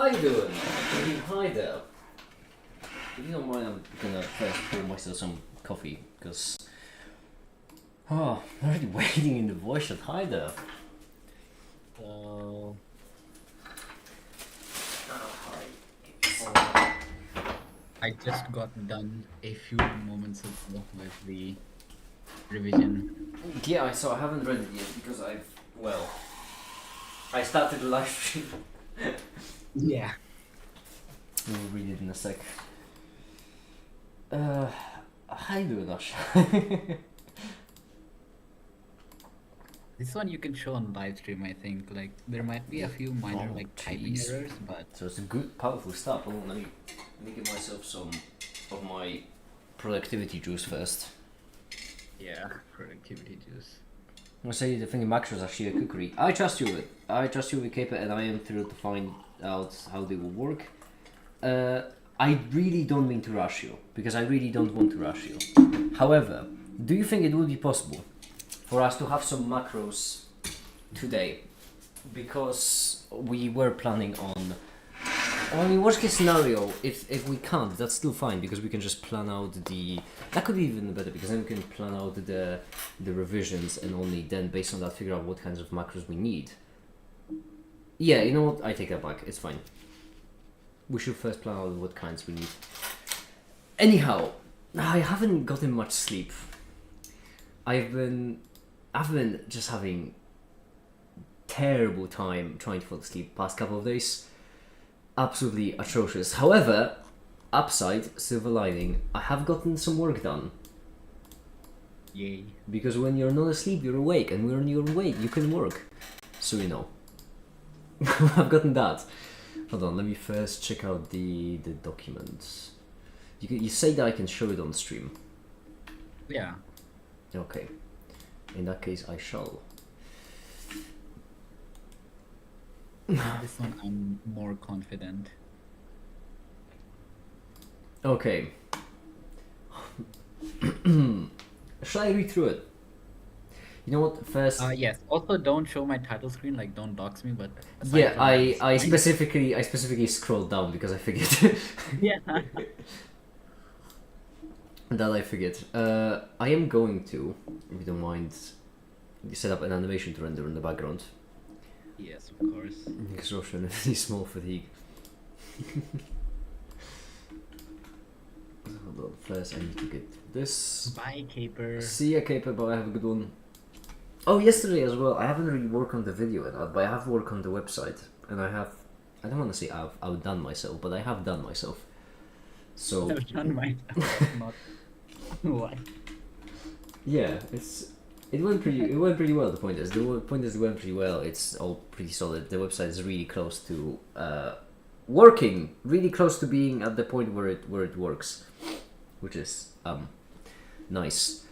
How you doing? Hi there. If you don't mind, I'm gonna first pour myself some coffee, because... Oh, I'm already waiting in the voice chat. Hi there. I just got done a few moments ago with the revision. Yeah, I haven't read it yet, because I started the live stream. Yeah. We'll read it in a sec. How you doing, Ash? This one you can show on live stream, I think. Like, there might be a few minor, typing errors, but... So it's a good, powerful stuff. Oh, let me give myself some of my productivity juice first. Yeah, productivity juice. I'm gonna say the thing in macros are sheer cookery. I trust you with Caper, and I am thrilled to find out how they will work. I really don't mean to rush you, because I really don't want to rush you. However, do you think it would be possible for us to have some macros today? Because we were planning on... I mean, worst case scenario, if we can't, that's still fine, because we can just plan out the... That could be even better, because then we can plan out the revisions, and only then, based on that, figure out what kinds of macros we need. Yeah, you know what? I take that back. It's fine. We should first plan out what kinds we need. Anyhow, I haven't gotten much sleep. I've been just having terrible time trying to fall asleep past couple of days. Absolutely atrocious. However, upside, silver lining, I have gotten some work done. Yay. Because when you're not asleep, you're awake, and when you're awake, you can work. So you know. I've gotten that. Hold on, let me first check out the documents. You say that I can show it on stream. Yeah. Okay. In that case, I shall. This one I'm more confident. Okay. Shall I read through it? You know what? First. Yes. Also, don't show my title screen. Like, don't dox me. But aside Yeah, from that, it's I fine. specifically scrolled down because I figured. Yeah. That I figured. I am going to, if you don't mind, set up an animation to render in the background. Yes, of course. Exhaustion and really small fatigue. Hold on, first I need to get this. Bye, Caper. See ya, Caper, but I have a good one. Oh, yesterday as well. I haven't really worked on the video and that, but I have worked on the website, and I don't want to say I've outdone myself, but I have done myself. So I've done mine. Not why. yeah, it went pretty well. The point is it went pretty well. It's all pretty solid. The website is really close to working, really close to being at the point where it works, which is nice.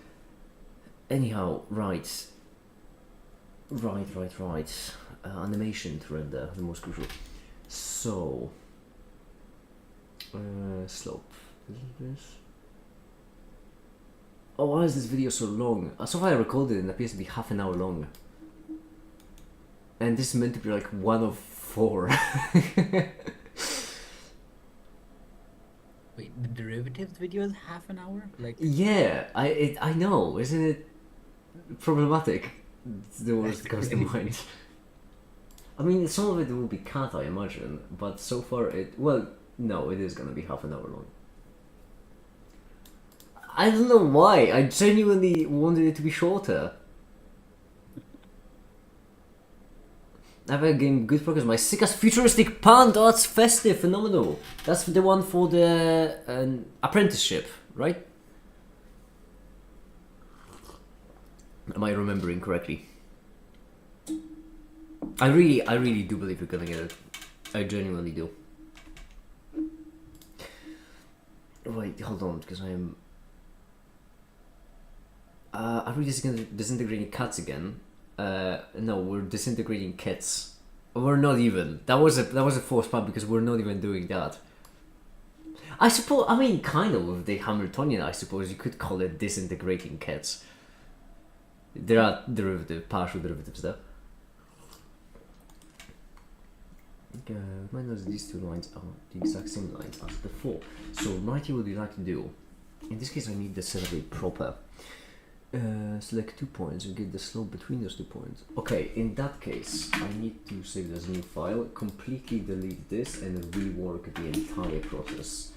Anyhow, right. Animation to render, the most crucial. So slope. Isn't this? Oh, why is this video so long? So far I recorded it, it appears to be half an hour long. And this is meant to be like one of 4. Wait, the derivatives video is half an hour? Like, Yeah, I know, isn't it problematic? It's the worst that comes to mind. I mean, some of it will be cut, I imagine, but so far no, it is gonna be half an hour long. I don't know why. I genuinely wanted it to be shorter. I've been getting good progress. My sick-ass futuristic pun. Oh, that's festive, phenomenal. That's the one for the apprenticeship, right? Am I remembering correctly? I really do believe you're gonna get it. I genuinely do. Wait, hold on, because I am... are we disintegrating cats again? No, we're disintegrating kits. We're not even. That was a forced pun, because we're not even doing that. I suppose, I mean, kind of with the Hamiltonian, I suppose you could call it disintegrating kits. There are partial derivatives there. Minus these two lines are the exact same lines as before. So right here, what we like to do, in this case I need the set of a proper. Select 2 points and get the slope between those 2 points. Okay, in that case, I need to save this new file, completely delete this and rework the entire process.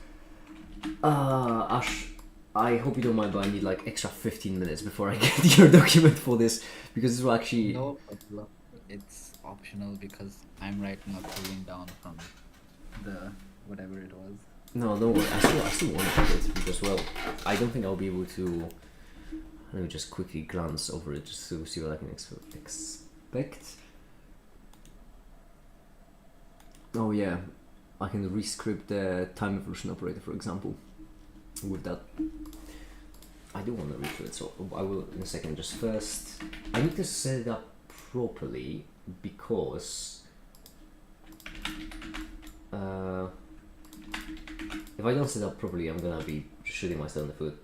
Ash, I hope you don't mind, but I need like extra 15 minutes before I get your document for this, because this will actually... No problem. It's optional because I'm right now pulling down from the whatever it was. No, don't worry. I still want to do it because, well, I don't think I'll be able to. Let me just quickly glance over it just to see what I can expect. Oh yeah, I can rescript the time evolution operator, for example, with that. I do want to read through it, so I will in a second. Just first, I need to set it up properly because if I don't set it up properly, I'm gonna be shooting myself in the foot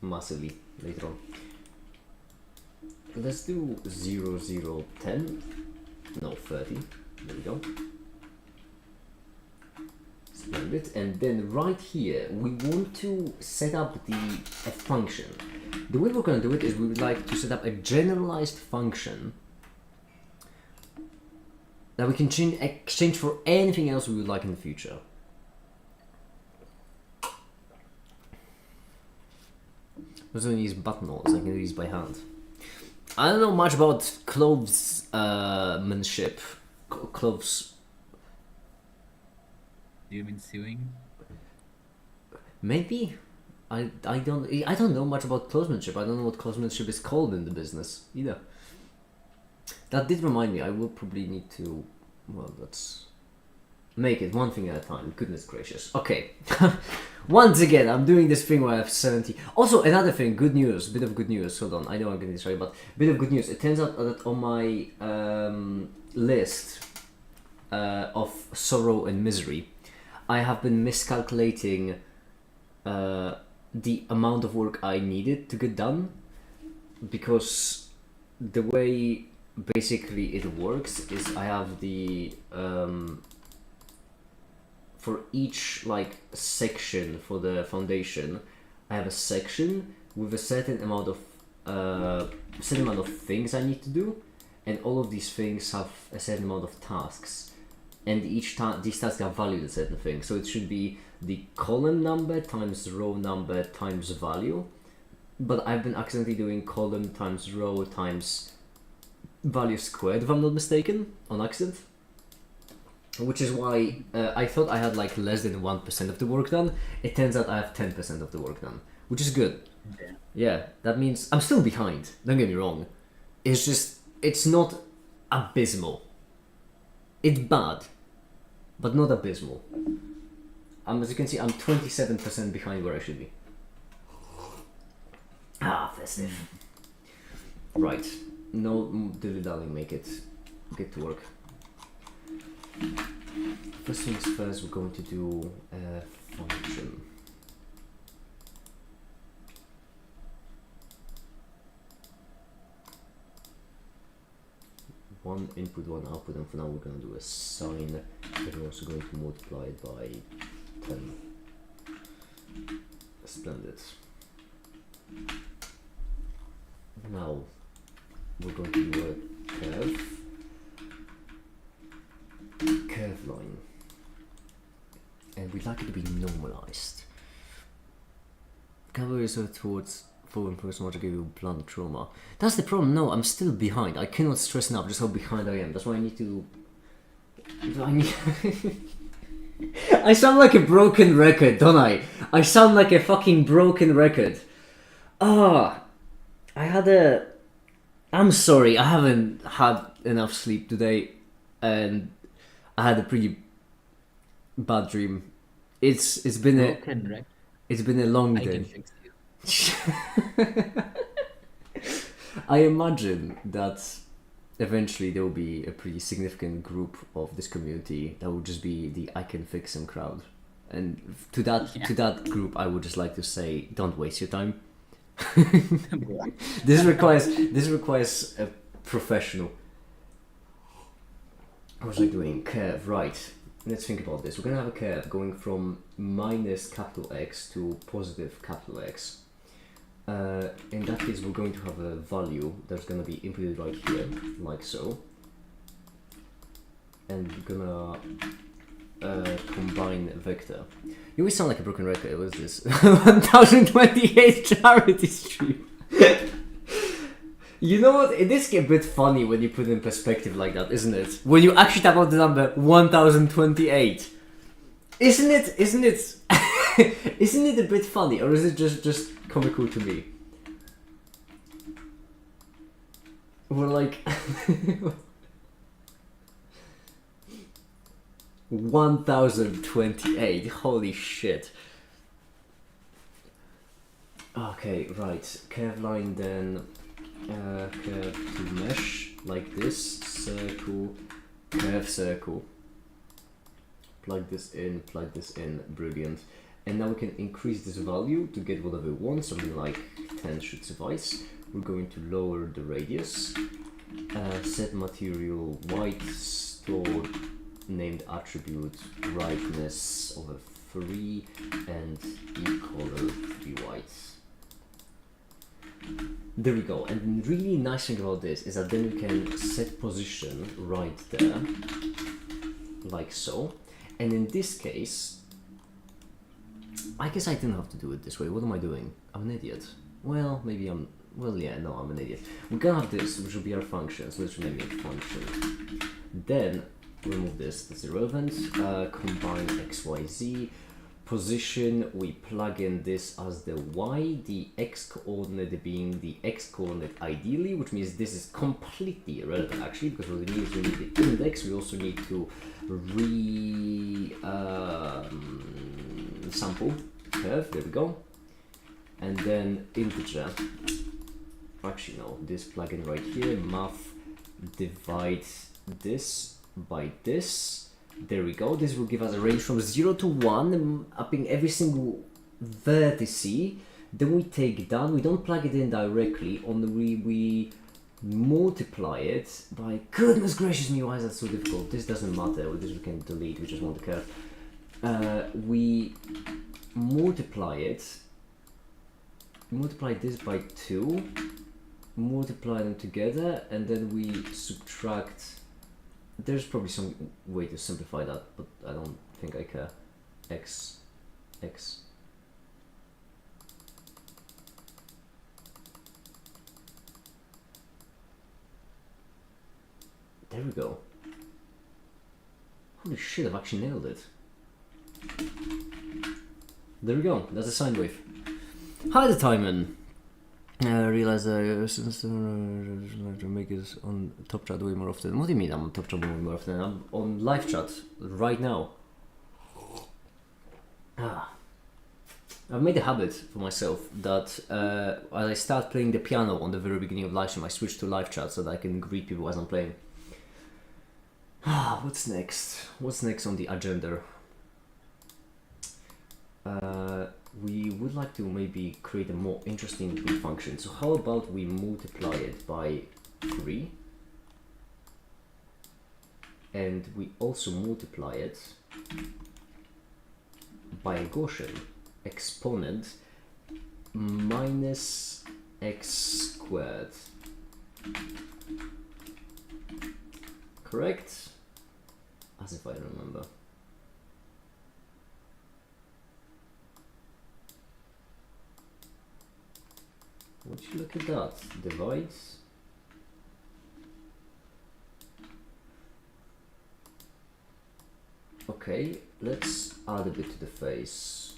massively later on. Let's do 0, 0, 10. No, 30. There we go. Splendid. And then right here, we want to set up a function. The way we're going to do it is we would like to set up a generalized function that we can exchange for anything else we would like in the future. I'm going to use buttonholes, I can do these by hand. I don't know much about clothesmanship. Clothes. Do you mean sewing? Maybe. I don't know much about clothesmanship. I don't know what clothesmanship is called in the business either. That did remind me, I will probably need to, well, let's make it one thing at a time. Goodness gracious. Okay. Once again, I'm doing this thing where I have 70. Also, another thing, good news, bit of good news. Hold on, I know I'm getting this right, but bit of good news. It turns out that on my list of sorrow and misery, I have been miscalculating the amount of work I needed to get done, because the way basically it works is I have the for each like section for the foundation, I have a section with a certain amount of things I need to do, and all of these things have a certain amount of tasks, and these tasks are valued as certain things. So it should be the column number times row number times value, but I've been accidentally doing column times row times value squared, if I'm not mistaken, on accident. Which is why I thought I had like less than 1% of the work done. It turns out I have 10% of the work done, which is good. Yeah. Yeah, that means I'm still behind, don't get me wrong. It's just, it's not abysmal. It's bad, but not abysmal. As you can see, I'm 27% behind where I should be. Ah, festive. Right, no dilly-dallying, make it. Get to work. First things first, we're going to do a function. One input, one output, and for now we're going to do a sine, and we're also going to multiply it by 10. Splendid. Now we're going to do a curve line, and we'd like it to be normalized. Cover yourself towards falling person want to give you blunt trauma. That's the problem. No, I'm still behind. I cannot stress enough just how behind I am. That's why I need to. I sound like a broken record, don't I? I sound like a fucking broken record. I'm sorry, I haven't had enough sleep today, and I had a pretty bad dream. It's been a long I day. can fix you. I imagine that eventually there will be a pretty significant group of this community that will just be the I can fix him crowd, and to that group I would just like to say, don't waste your time. This requires a professional. what was I doing? Curve, right. Let's think about this. We're gonna have a curve going from minus capital X to positive capital X. In that case, we're going to have a value that's gonna be inputted right here, like so. And we're gonna combine vector. You always sound like a broken record. What is this? 1028 charity stream. You know what? It is a bit funny when you put it in perspective like that, isn't it? When you actually type out the number 1028. Isn't it? Isn't it a bit funny, or is it just comical to me? We're like 1028. Holy shit. Okay, right. Curve line then. Curve to mesh like this. Circle. Curve circle. Plug this in. Brilliant. And now we can increase this value to get whatever we want. Something like 10 should suffice. We're going to lower the radius. Set material white. Store named attribute brightness over 3 and e-color 3 whites. There we go. And the really nice thing about this is that then we can set position right there, like so. And in this case, I guess I didn't have to do it this way. What am I doing? I'm an idiot. Well, maybe I'm. Well, yeah, no, I'm an idiot. We're gonna have this, which will be our function. So let's rename it function. Then remove this. That's irrelevant. Combine x, y, z. Position, we plug in this as the y, the x coordinate being the x coordinate ideally, which means this is completely irrelevant actually, because what we need is we need the index. We also need to sample curve. There we go. And then integer. Actually no, this plugin right here, math divide this by this. There we go. This will give us a range from 0 to 1, upping every single vertice. Then we take down, we don't plug it in directly, only we multiply it by, goodness gracious me, why is that so difficult? This doesn't matter, this we can delete, we just want the curve. We multiply this by 2, multiply them together, and then we subtract. There's probably some way to simplify that, but I don't think I care. X. There we go. Holy shit, I've actually nailed it. There we go, that's a sine wave. Hi the Timon. I realize since to make it on top chat way more often. What do you mean I'm on top chat way more often? I'm on live chat right now. I've made a habit for myself that as I start playing the piano on the very beginning of live stream, I switch to live chat so that I can greet people as I'm playing. What's next? What's next on the agenda? We would like to maybe create a more interesting function. So how about we multiply it by 3, and we also multiply it by a Gaussian exponent minus x squared. Correct? As if I remember. Would you look at that? Divides. Okay, let's add a bit to the face.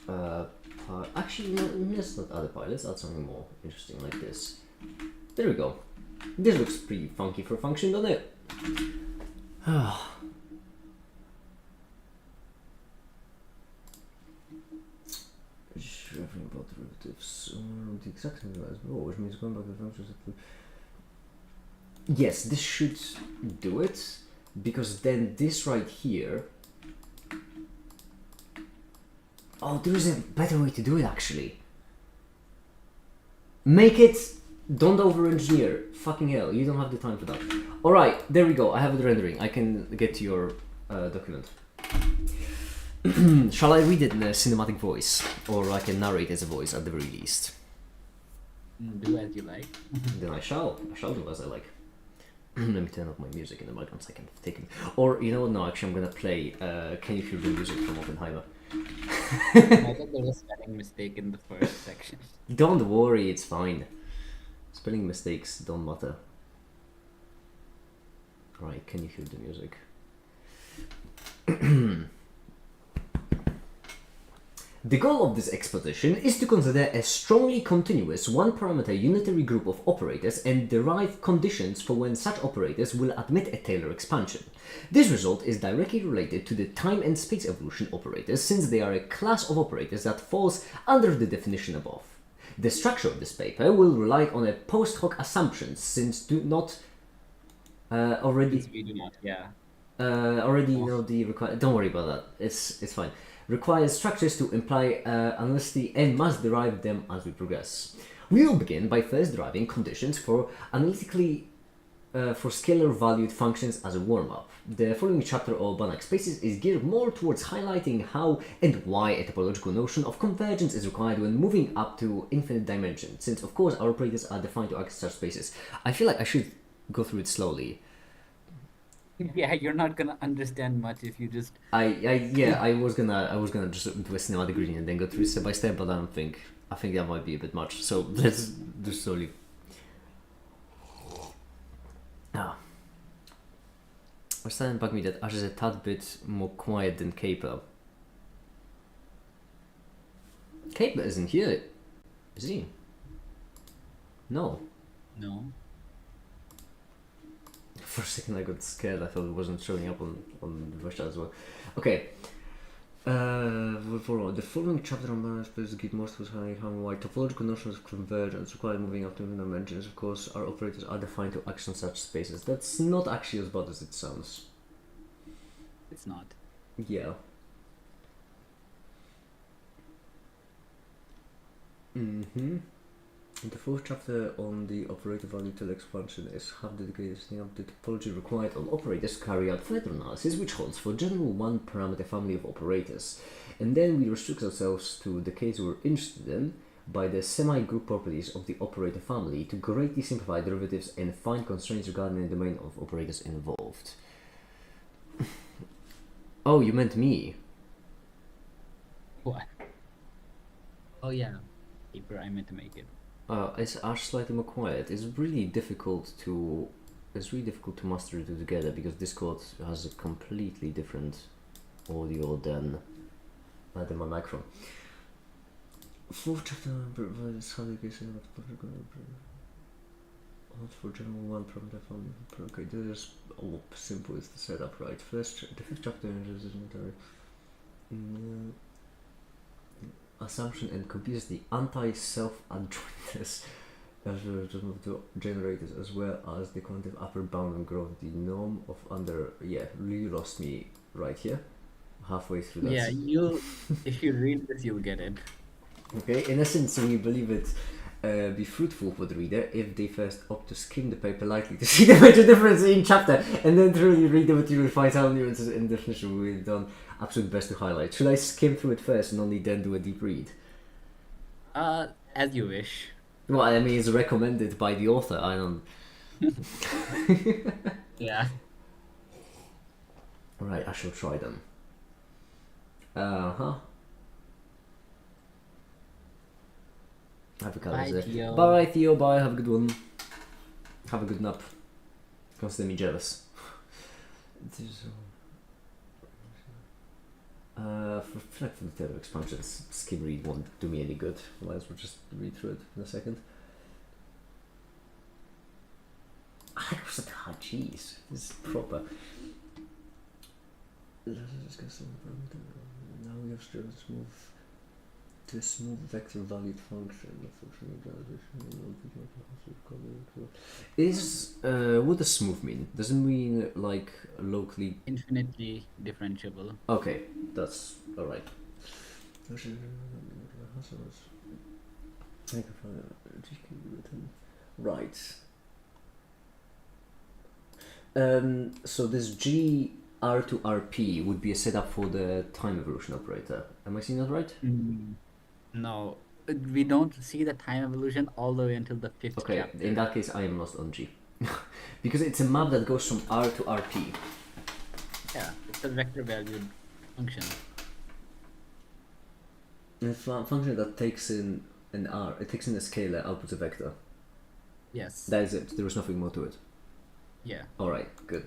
Actually, no, let's not add a pi. Let's add something more interesting like this. There we go. This looks pretty funky for a function, doesn't it? Everything about derivatives. The exact same as well, which means going back to the functions. Yes, this should do it, because then this right here. Oh, there is a better way to do it actually. Make it Don't over-engineer. Fucking hell, you don't have the time for that. Alright, there we go. I have the rendering. I can get to your document. Shall I read it in a cinematic voice? Or I can narrate as a voice at the very least? Do as you like. Then I shall do as I like. Let me turn up my music in the background so I can take it. Or, you know what, no, actually I'm gonna play Can You Hear the Music from Oppenheimer. I thought there was a spelling mistake in the first section. Don't worry, it's fine. Spelling mistakes don't matter. Right, can you hear the music? The goal of this exposition is to consider a strongly continuous one-parameter unitary group of operators and derive conditions for when such operators will admit a Taylor expansion. This result is directly related to the time and space evolution operators, since they are a class of operators that falls under the definition above. The structure of this paper will rely on a post hoc assumptions, since do not already We do not, yeah. already know the required. Don't worry about that. It's fine. Requires structures to imply analyticity and must derive them as we progress. We will begin by first deriving conditions for analytically for scalar valued functions as a warm-up. The following chapter of Banach spaces is geared more towards highlighting how and why a topological notion of convergence is required when moving up to infinite dimension, since of course our operators are defined to access such spaces. I feel like I should go through it slowly. Yeah, you're not gonna understand much if you just. I was gonna just do a cinematic reading and then go through step by step, but I think that might be a bit much. So let's do slowly. Ah. I was telling Bug me that Ash is a tad bit more quiet than Caper. Caper isn't here, is he? No. No. For a second I got scared. I thought it wasn't showing up on the voice chat as well. Okay. The following chapter on Banach spaces give more towards how and why topological notions of convergence require moving up to infinite dimensions. Of course, our operators are defined to action such spaces. That's not actually as bad as it sounds. It's not. Yeah. Mm-hmm. The fourth chapter on the operator value Taylor expansion is half dedicated to setting up the topology required on operators to carry out further analysis, which holds for general one-parameter family of operators. And then we restrict ourselves to the case we're interested in by the semi-group properties of the operator family to greatly simplify derivatives and find constraints regarding the domain of operators involved. Oh, you meant me. What? Oh yeah. Paper, I meant to make it. Is Ash slightly more quiet? It's really difficult to master the two together because Discord has a completely different audio than my microphone. Fourth chapter provides how the case for general one parameter family. Okay, this is all simple is the setup, right? The fifth chapter is assumption and computes the anti-self-adjointness as the generators as well as the quantitative upper bound and growth. The norm of under really lost me right here, halfway through that. Yeah, you'll if you read this, you'll get it. Okay, in essence, we believe it be fruitful for the reader if they first opt to skim the paper lightly to see the major difference in chapter, and then truly read the material, find out nuances in definition. We've done absolute best to highlight. Should I skim through it first and only then do a deep read? As you wish. Well, I mean, it's recommended by the author. I don't. Yeah. Right, I shall try them. Have a Bye, Theo. Bye, Theo. Bye. Have a good one. Have a good nap. Consider me jealous. For the Taylor expansions, skim read won't do me any good. Might as well just read through it in a second. Jeez, this is proper. Let's discuss now we have to smooth vector valued function. Is what does smooth mean? Does it mean like locally Infinitely differentiable. Okay, that's alright. Right. So this G R to RP would be a setup for the time evolution operator. Am I seeing that right? No, we don't see the time evolution all the way until the fifth Okay, chapter. in that case, I am lost on G. Because it's a map that goes from R to RP. Yeah, it's a vector valued function. It's a function that takes in an R, it takes in a scalar, outputs a vector. Yes. That is it, there is nothing more to it. Yeah. Alright, good.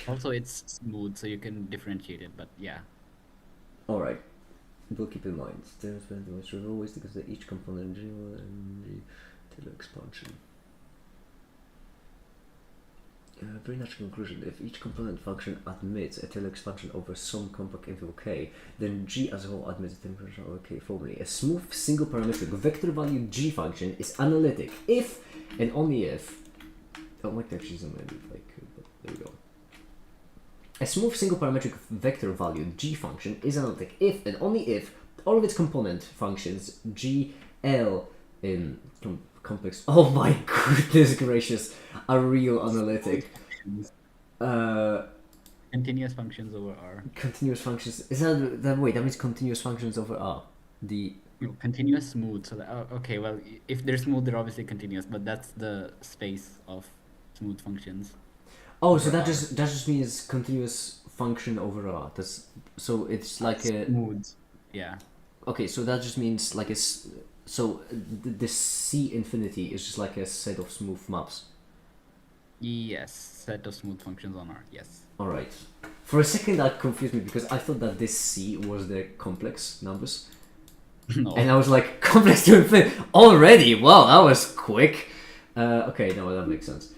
Also, it's smooth, so you can differentiate it. But yeah. Alright, we'll keep in mind. There's been the most trivial ways because each component G1 and G Taylor expansion. Very natural conclusion. If each component function admits a Taylor expansion over some compact interval K, then G as a whole admits a Taylor expansion over K formally. A smooth single parametric vector valued G function is analytic if and only if. I might actually zoom in if I could, but there we go. A smooth single parametric vector valued G function is analytic if and only if all of its component functions G, L in complex. Oh my goodness gracious! A real analytic. Continuous functions over R. Continuous functions. Is that wait? That means continuous functions over R. The No, continuous smooth. So that, okay, well, if they're smooth, they're obviously continuous. But that's the space of smooth functions. oh, so that just means continuous function over R. That's so it's like a smooth. Yeah. okay. So that just means like so the C infinity is just like a set of smooth maps. Yes, set of smooth functions on R. Yes. All right. For a second, that confused me because I thought that this C was the complex numbers, No. and I was like, complex to infinity already. Wow, that was quick. Okay, no, that makes sense.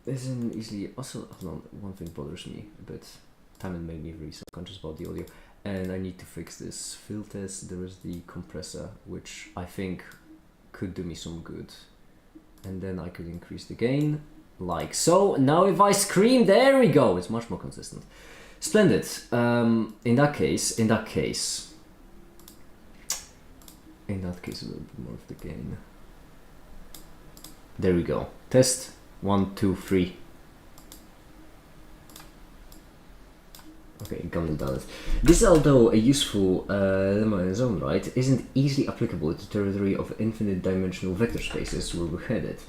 Isn't easily also hold on, one thing bothers me a bit. Timon made me really subconscious about the audio, and I need to fix this. Filters, there is the compressor, which I think could do me some good. And then I could increase the gain, like so. Now if I scream, there we go. It's much more consistent. Splendid. In that case, a little bit more of the gain. There we go. Test 1, 2, 3. Okay, Gundle done it. This, although a useful lemma in its own right, isn't easily applicable to the territory of infinite dimensional vector spaces where we're headed,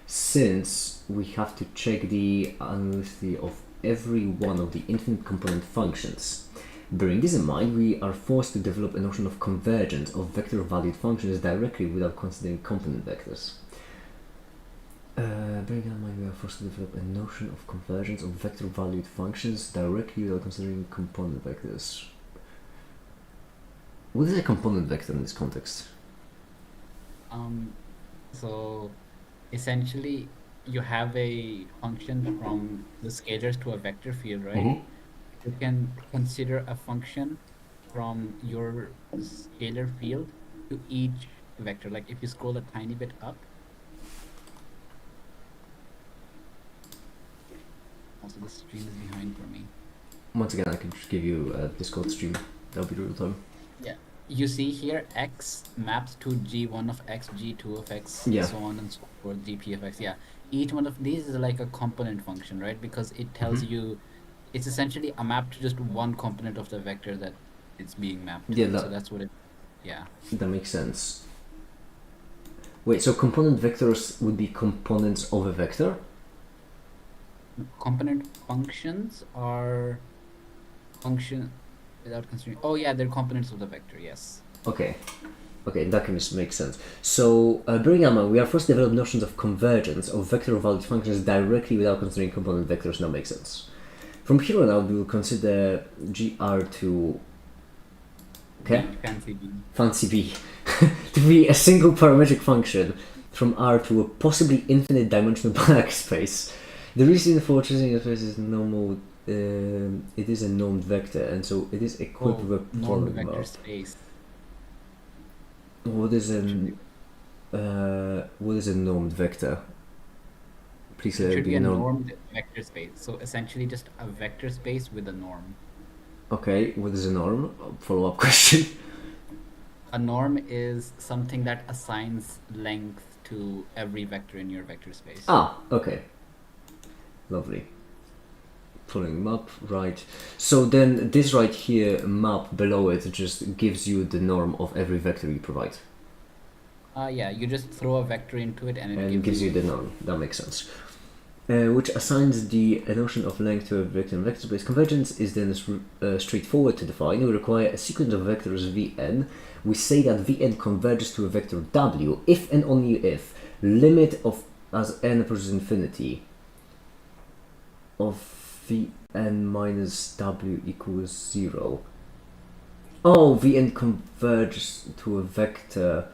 since we have to check the analyticity of every one of the infinite component functions. Bearing this in mind, we are forced to develop a notion of convergence of vector-valued functions directly without considering component vectors. Bearing in mind, we are forced to develop a notion of convergence of vector-valued functions directly without considering component vectors. What is a component vector in this context? So essentially, you have a function from the scalars to a vector field, right? Mhm. You can consider a function from your scalar field to each vector. Like if you scroll a tiny bit up. Also, the stream is behind for me. Once again, I can just give you a Discord stream. That'll be real time. Yeah. You see here, x maps to g1 of x, g2 of x, Yeah. so on and so forth, gp of x. Yeah. Each one of these is like a component function, right? Because it tells you, it's essentially a map to just one component of the vector that it's being mapped to. Yeah, So that's what it, yeah. That makes sense. Wait, so component vectors would be components of a vector? Component functions are function without considering. Oh yeah, they're components of the vector. Yes. Okay, that can just make sense. So, bearing in mind, we are forced to develop notions of convergence of vector-valued functions directly without considering component vectors. That makes sense. From here on out, we will consider GR2. Okay. Fancy B to be a single parametric function from R to a possibly infinite dimensional black space. The reason for choosing a space is normal. It is a normed vector, and so it is equipped with a normed vector polymer. space. What is a normed vector? Please It let should it be be a normed. normed vector space. So essentially, just a vector space with a norm. Okay, what is a norm? Follow-up question. A norm is something that assigns length to every vector in your vector space. Ah, okay. Lovely. Pulling map, right. So then this right here, map below it, just gives you the norm of every vector you provide. Yeah, you just throw a vector into it and it And gives you the norm. That makes sense. Which assigns the notion of length to a vector in vector space. Convergence is then straightforward to define. We require a sequence of vectors Vn. We say that Vn converges to a vector W if and only if limit of as n approaches infinity of Vn minus W equals 0. Oh, Vn converges to a vector.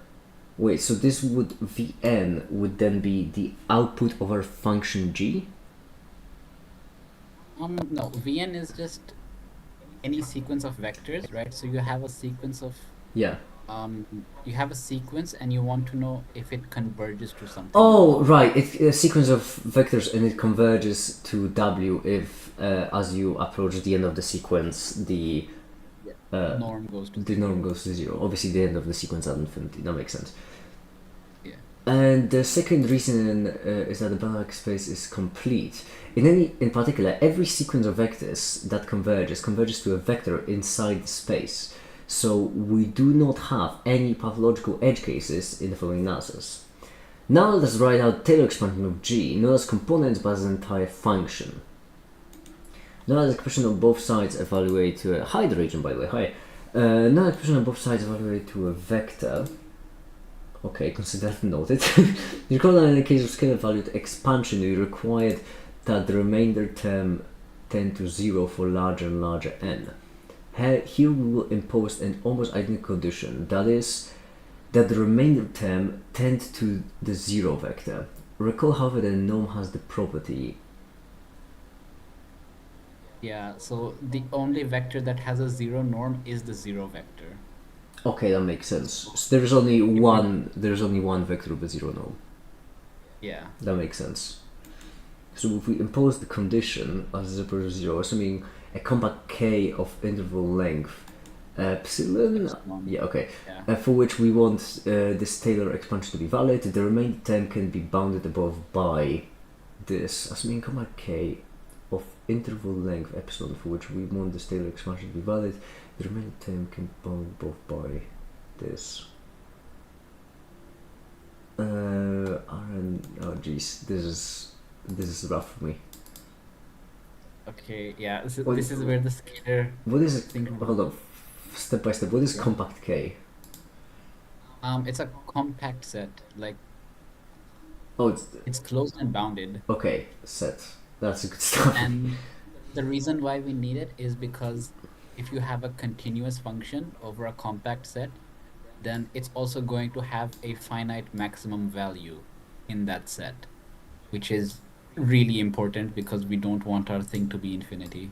Wait, so this would Vn would then be the output of our function g? No, Vn is just any sequence of vectors, right? So you have a sequence of Yeah. you have a sequence and you want to know if it converges to something. Oh, right. It's a sequence of vectors and it converges to W if, as you approach the end of the sequence, the norm goes to the zero. norm goes to 0. Obviously, the end of the sequence at infinity. That makes sense. Yeah. And the second reason is that the Banach space is complete. In particular, every sequence of vectors that converges to a vector inside the space. So we do not have any pathological edge cases in the following analysis. Now let us write out Taylor expansion of G, not as components but as an entire function. Now as expression on both sides evaluate to a hi the region, by the way, hi. Now expression on both sides evaluate to a vector. Okay, consider that noted. You recall that in the case of scalar valued expansion, we required that the remainder term tend to 0 for larger and larger n. Here we will impose an almost identical condition, that is, that the remainder term tend to the 0 vector. Recall, however, that the norm has the property. Yeah, so the only vector that has a 0 norm is the 0 vector. Okay, that makes sense. So there's only one vector with a 0 norm. Yeah. That makes sense. So if we impose the condition as 0, assuming a compact k of interval length epsilon, yeah, okay, Yeah. for which we want this Taylor expansion to be valid, the remaining term can be bounded above by this, assuming compact k of interval length epsilon, for which we want this Taylor expansion to be valid, the remaining term can be bounded above by this. Oh geez, this is rough for me. Okay, yeah, this is where the scalar What is it? thing. Hold on, step by step. What is compact K? It's a compact set. Like, Oh, it's closed and bounded. okay, set. That's good stuff. And the reason why we need it is because if you have a continuous function over a compact set, then it's also going to have a finite maximum value in that set, which is really important because we don't want our thing to be infinity.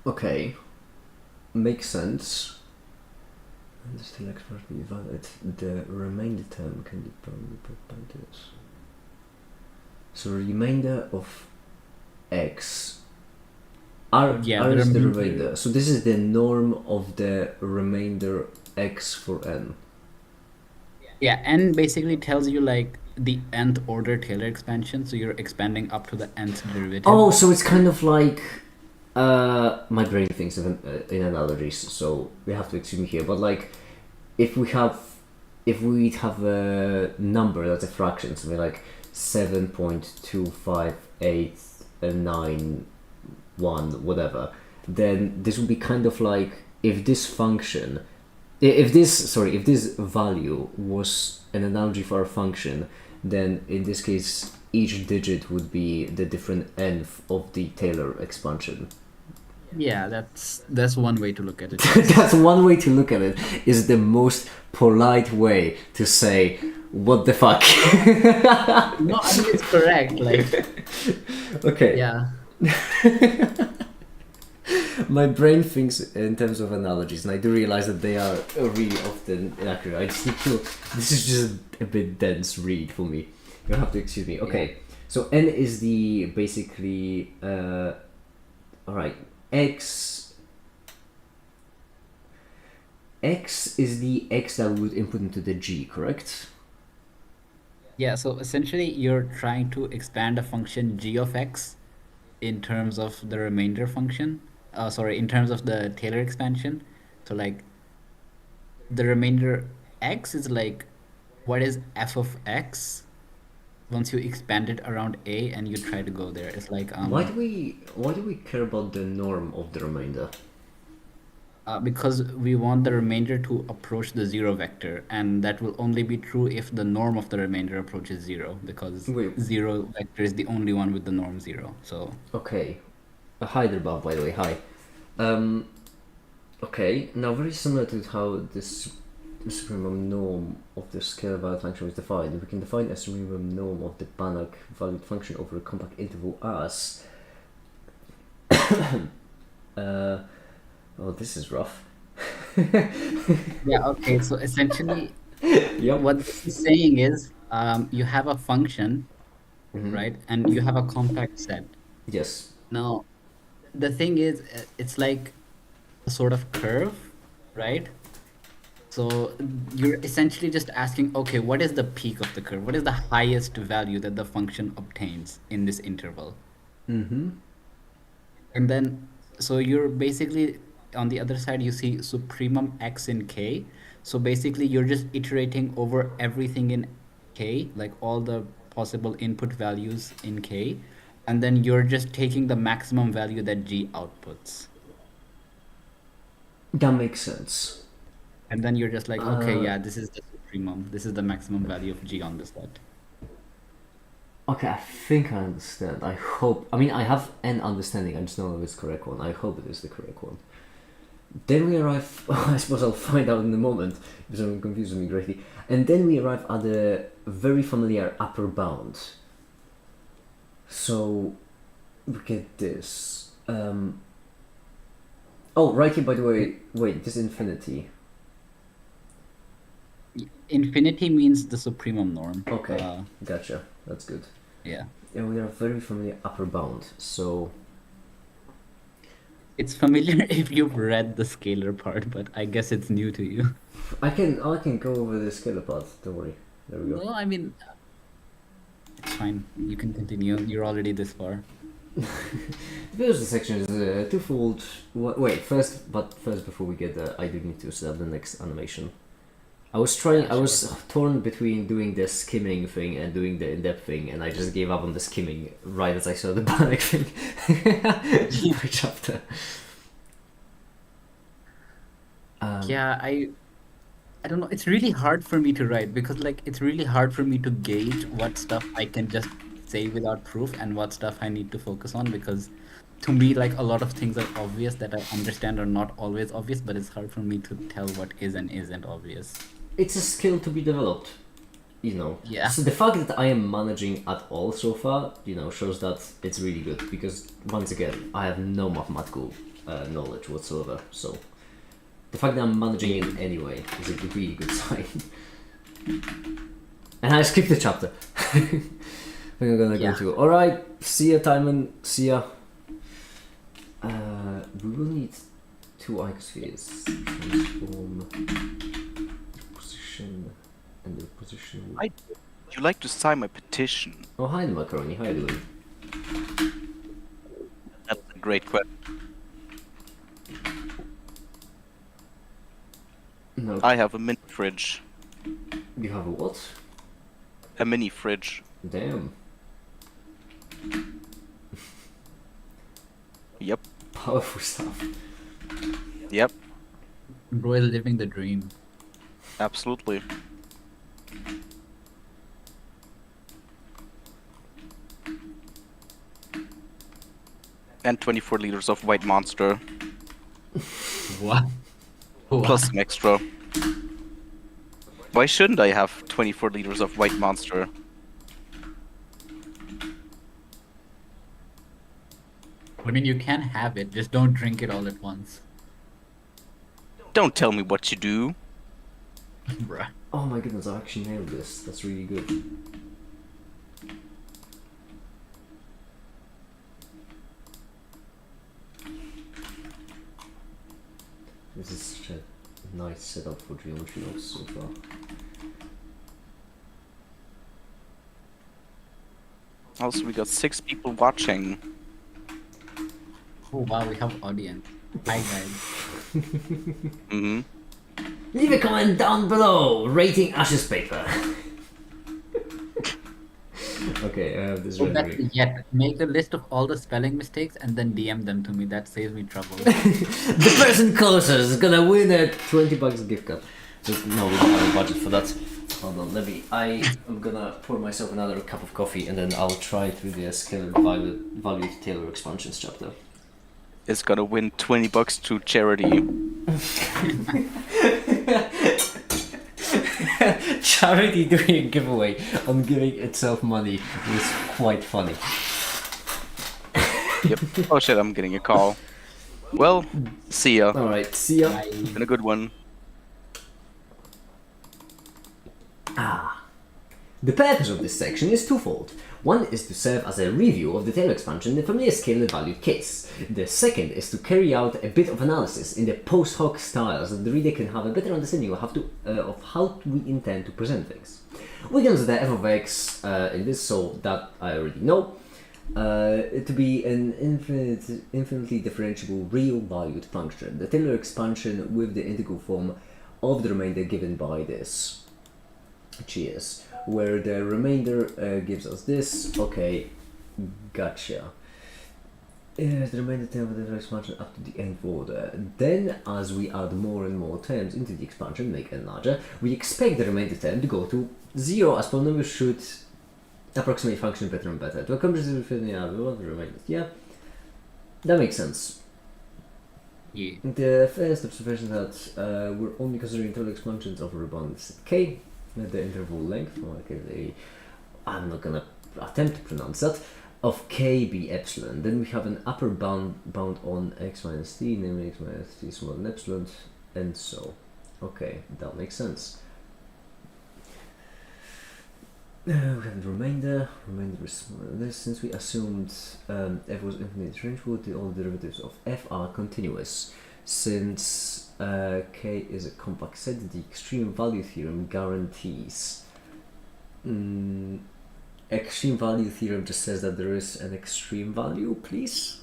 Okay, makes sense. And still expression be valid. The remainder term can be bounded by this. So remainder of x. R is the remainder. So this is the norm of the remainder x for n. Yeah, n basically tells you like the nth order Taylor expansion, so you're expanding up to the nth derivative. Oh, so it's kind of like my brain thinks of in analogies, so we have to excuse me here. But like, if we have a number that's a fraction, something like 7.25891, whatever, then this would be kind of like if this value was an analogy for a function, then in this case each digit would be the different nth of the Taylor expansion. Yeah, that's one way to look at it. That's one way to look at it. Is the most polite way to say what the fuck. No, I think it's correct. Like, okay. yeah. My brain thinks in terms of analogies, and I do realize that they are really often inaccurate. I just need to. This is just a bit dense read for me. You'll have to excuse me. Okay, so n is the basically. All right, x. x is the x that we would input into the g, correct? Yeah, so essentially you're trying to expand a function g of x in terms of the remainder function. Sorry, in terms of the Taylor expansion. So like the remainder x is like what is f of x once you expand it around a and you try to go there. It's like Why do we care about the norm of the remainder? because we want the remainder to approach the zero vector, and that will only be true if the norm of the remainder approaches zero, because Wait, zero vector is the only one with the norm zero. So okay. Hi there, Bob, by the way, hi. Um, okay, now very similar to how this supremum norm of the scalar valued function is defined, we can define a supremum norm of the Banach valued function over a compact interval as... oh, this is rough. yeah, okay. So essentially, Yep. what this is saying is, you have a function, right, and you have a compact set. Yes. Now, the thing is, it's like a sort of curve, right? So you're essentially just asking, okay, what is the peak of the curve? What is the highest value that the function obtains in this interval? Mm-hmm. And then, so you're basically on the other side, you see supremum x in k. So basically, you're just iterating over everything in k, like all the possible input values in k, and then you're just taking the maximum value that g outputs. That makes sense. And then you're just like, okay, yeah, this is the supremum. This is the maximum value of g on the set. Okay, I think I understand. I hope. I mean, I have an understanding. I just don't know if it's the correct one. I hope it is the correct one. Then we arrive. I suppose I'll find out in a moment because it confuses me greatly. And then we arrive at the very familiar upper bound. So we get this. Oh, right here. By the way, wait. This infinity. Infinity means the supremum norm. Okay, gotcha. That's good. Yeah. Yeah, we are very familiar upper bound. So It's familiar if you've read the scalar part, but I guess it's new to you. I can go over the scalar path. Don't worry. There we go. No, I mean, it's fine. You can continue. You're already this far. The first section is twofold. Wait, first before we get there, I do need to set up the next animation. I was torn between doing the skimming thing and doing the in-depth thing, and I just gave up on the skimming right as I saw the panic thing. My chapter. Yeah, I don't know. It's really hard for me to write because like it's really hard for me to gauge what stuff I can just say without proof and what stuff I need to focus on, because to me like a lot of things are obvious that I understand are not always obvious, but it's hard for me to tell what is and isn't obvious. It's a skill to be developed, you know. Yeah. So the fact that I am managing at all so far, you know, shows that it's really good, because once again, I have no mathematical knowledge whatsoever. So the fact that I'm managing it anyway is a really good sign. And I skipped the chapter. We're gonna go to. All right, see ya, Timon. See ya. We will need two icospheres. Transform position and the position. Would you like to sign my petition? Oh, hi, Macaroni. How are you doing? That's a great question. No. I have a mini fridge. You have a what? A mini fridge. Damn. Yep. Powerful stuff. Yep. Bro is living the dream. Absolutely. And 24 liters of white monster. What? Plus some extra. Why shouldn't I have 24 liters of white monster? I mean, you can have it, just don't drink it all at once. Don't tell me what you do. Bruh. Oh my goodness, I actually nailed this. That's really good. This is such a nice setup for geometry notes so far. Also, we got 6 people watching. Oh wow, we have audience. Hi guys. Mm-hmm. Leave a comment down below rating Ash's paper. Okay, I have this Oh, better rendering. yet, make a list of all the spelling mistakes and then DM them to me. That saves me trouble. The person closest is gonna win a $20 gift card. No, we don't have a budget for that. Hold on, I am gonna pour myself another cup of coffee and then I'll try through the scalar value Taylor expansions chapter. It's gonna win $20 to charity. Charity doing a giveaway on giving itself money was quite funny. Yep. Oh shit, I'm getting a call. Well, see ya. Alright, see ya. Bye. Been a good one. The purpose of this section is twofold. One is to serve as a review of the Taylor expansion in the familiar scalar valued case. The second is to carry out a bit of analysis in the post hoc style so that the reader can have a better understanding of how we intend to present things. We consider f of x in this, so that I already know, to be an infinitely differentiable real valued function. The Taylor expansion with the integral form of the remainder given by this. Cheers. Where the remainder gives us this. Okay, gotcha. The remainder term of the expansion up to the nth order. Then, as we add more and more terms into the expansion, make it larger, we expect the remainder term to go to 0, as polynomials should approximate function better and better. To accomplish this, we have the remainder. Yeah, that makes sense. Yeah. The first observation that we're only considering total expansions of a Riemann set K. The interval length, I'm not gonna attempt to pronounce that, of K be epsilon. Then we have an upper bound on x minus t, namely x minus t smaller than epsilon, and so. Okay, that makes sense. We have the remainder is smaller than this. Since we assumed f was infinitely differentiable, all derivatives of f are continuous. Since K is a compact set, the extreme value theorem guarantees. Extreme value theorem just says that there is an extreme value, please?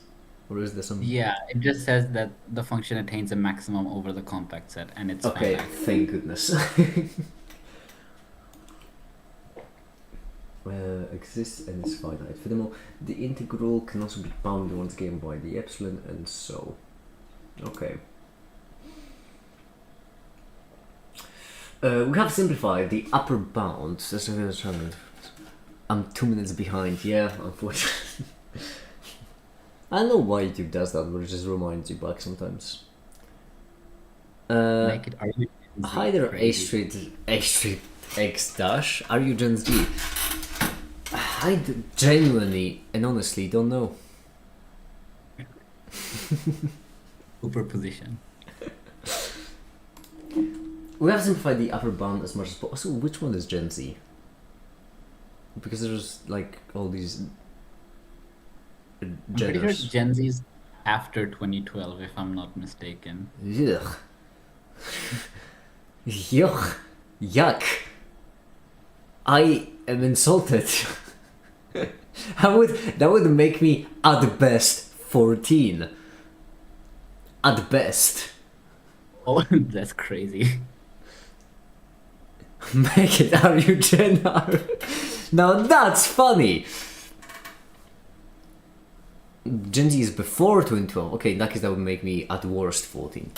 Or is there some... Yeah, it just says that the function attains a maximum over the compact set and it's Okay, finite. thank goodness. Exists and is finite. Furthermore, the integral can also be bounded once given by the epsilon and so. Okay. We have simplified the upper bound. I'm 2 minutes behind, yeah, unfortunately. I don't know why YouTube does that, but it just reminds you back sometimes. Make it argue. Hi there, A straight X dash. Are you Gen Z? I genuinely and honestly don't know. Superposition. We have simplified the upper bound as much as possible. Also, which one is Gen Z? Because there's like all these I'm pretty sure genders. Gen Z's after 2012, if I'm not mistaken. Yuck. Yuck. Yuck. I am insulted. That would make me at best 14. At best. Oh, that's crazy. Make it, are you Gen R? Now that's funny! Gen Z is before 2012. Okay, in that case that would make me at worst 14.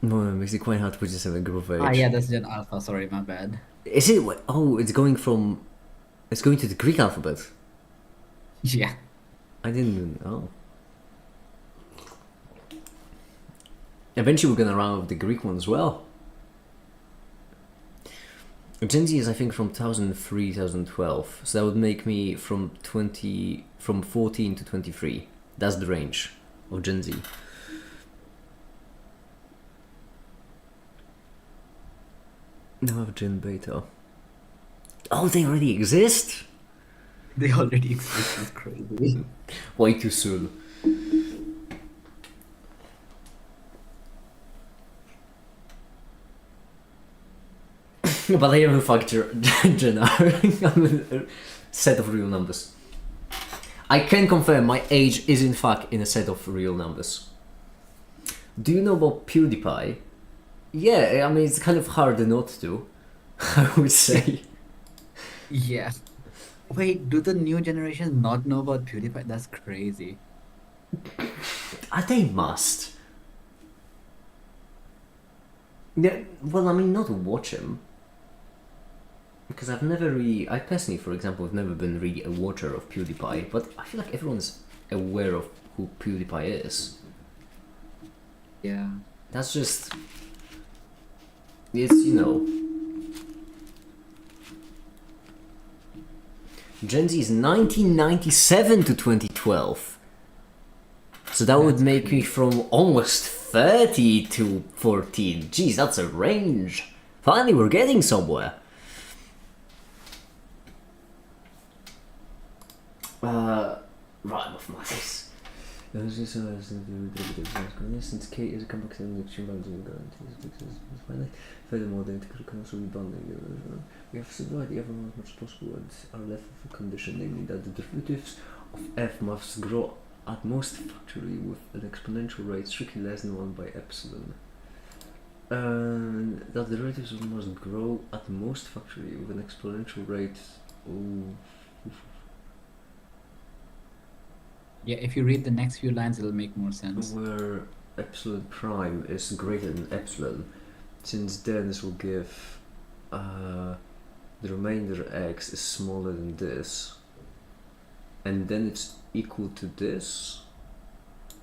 No, it makes it quite hard to put yourself in group of age. Ah, yeah, that's Gen Alpha. Sorry, my bad. Is it? Oh, it's going to the Greek alphabet. Yeah. I didn't even know. Eventually we're gonna round up the Greek one as well. Gen Z is I think from 2003, 2012. So that would make me from 14 to 23. That's the range of Gen Z. Now I have Gen Beta. Oh, they already exist? They already exist. It's crazy. Way too soon. But I am factor a set of real numbers. I can confirm my age is in fact in a set of real numbers. Do you know about PewDiePie? Yeah, I mean it's kind of hard not to, I would say. Yeah. Wait, do the new generation not know about PewDiePie? That's crazy. They must. Yeah, well, I mean, not watch him. Because I personally, for example, have never been really a watcher of PewDiePie, but I feel like everyone's aware of who PewDiePie is. Yeah. That's just... It's, you know... Gen Z is 1997 to 2012. So that would make me from almost 30 to 14. Jeez, that's a range. Finally, we're getting somewhere. Right, of matters. Since K is a complex and extreme balancing guarantees, furthermore, the integral can also be bounded. We have simplified the f as much as possible and are left with a condition, namely that the derivatives of f must grow at most factorially with an exponential rate strictly less than 1 by epsilon. That the derivatives must grow at most factorially with an exponential rate. Yeah, if you read the next few lines, it'll make more sense. Where epsilon prime is greater than epsilon, since then this will give the remainder x is smaller than this, and then it's equal to this.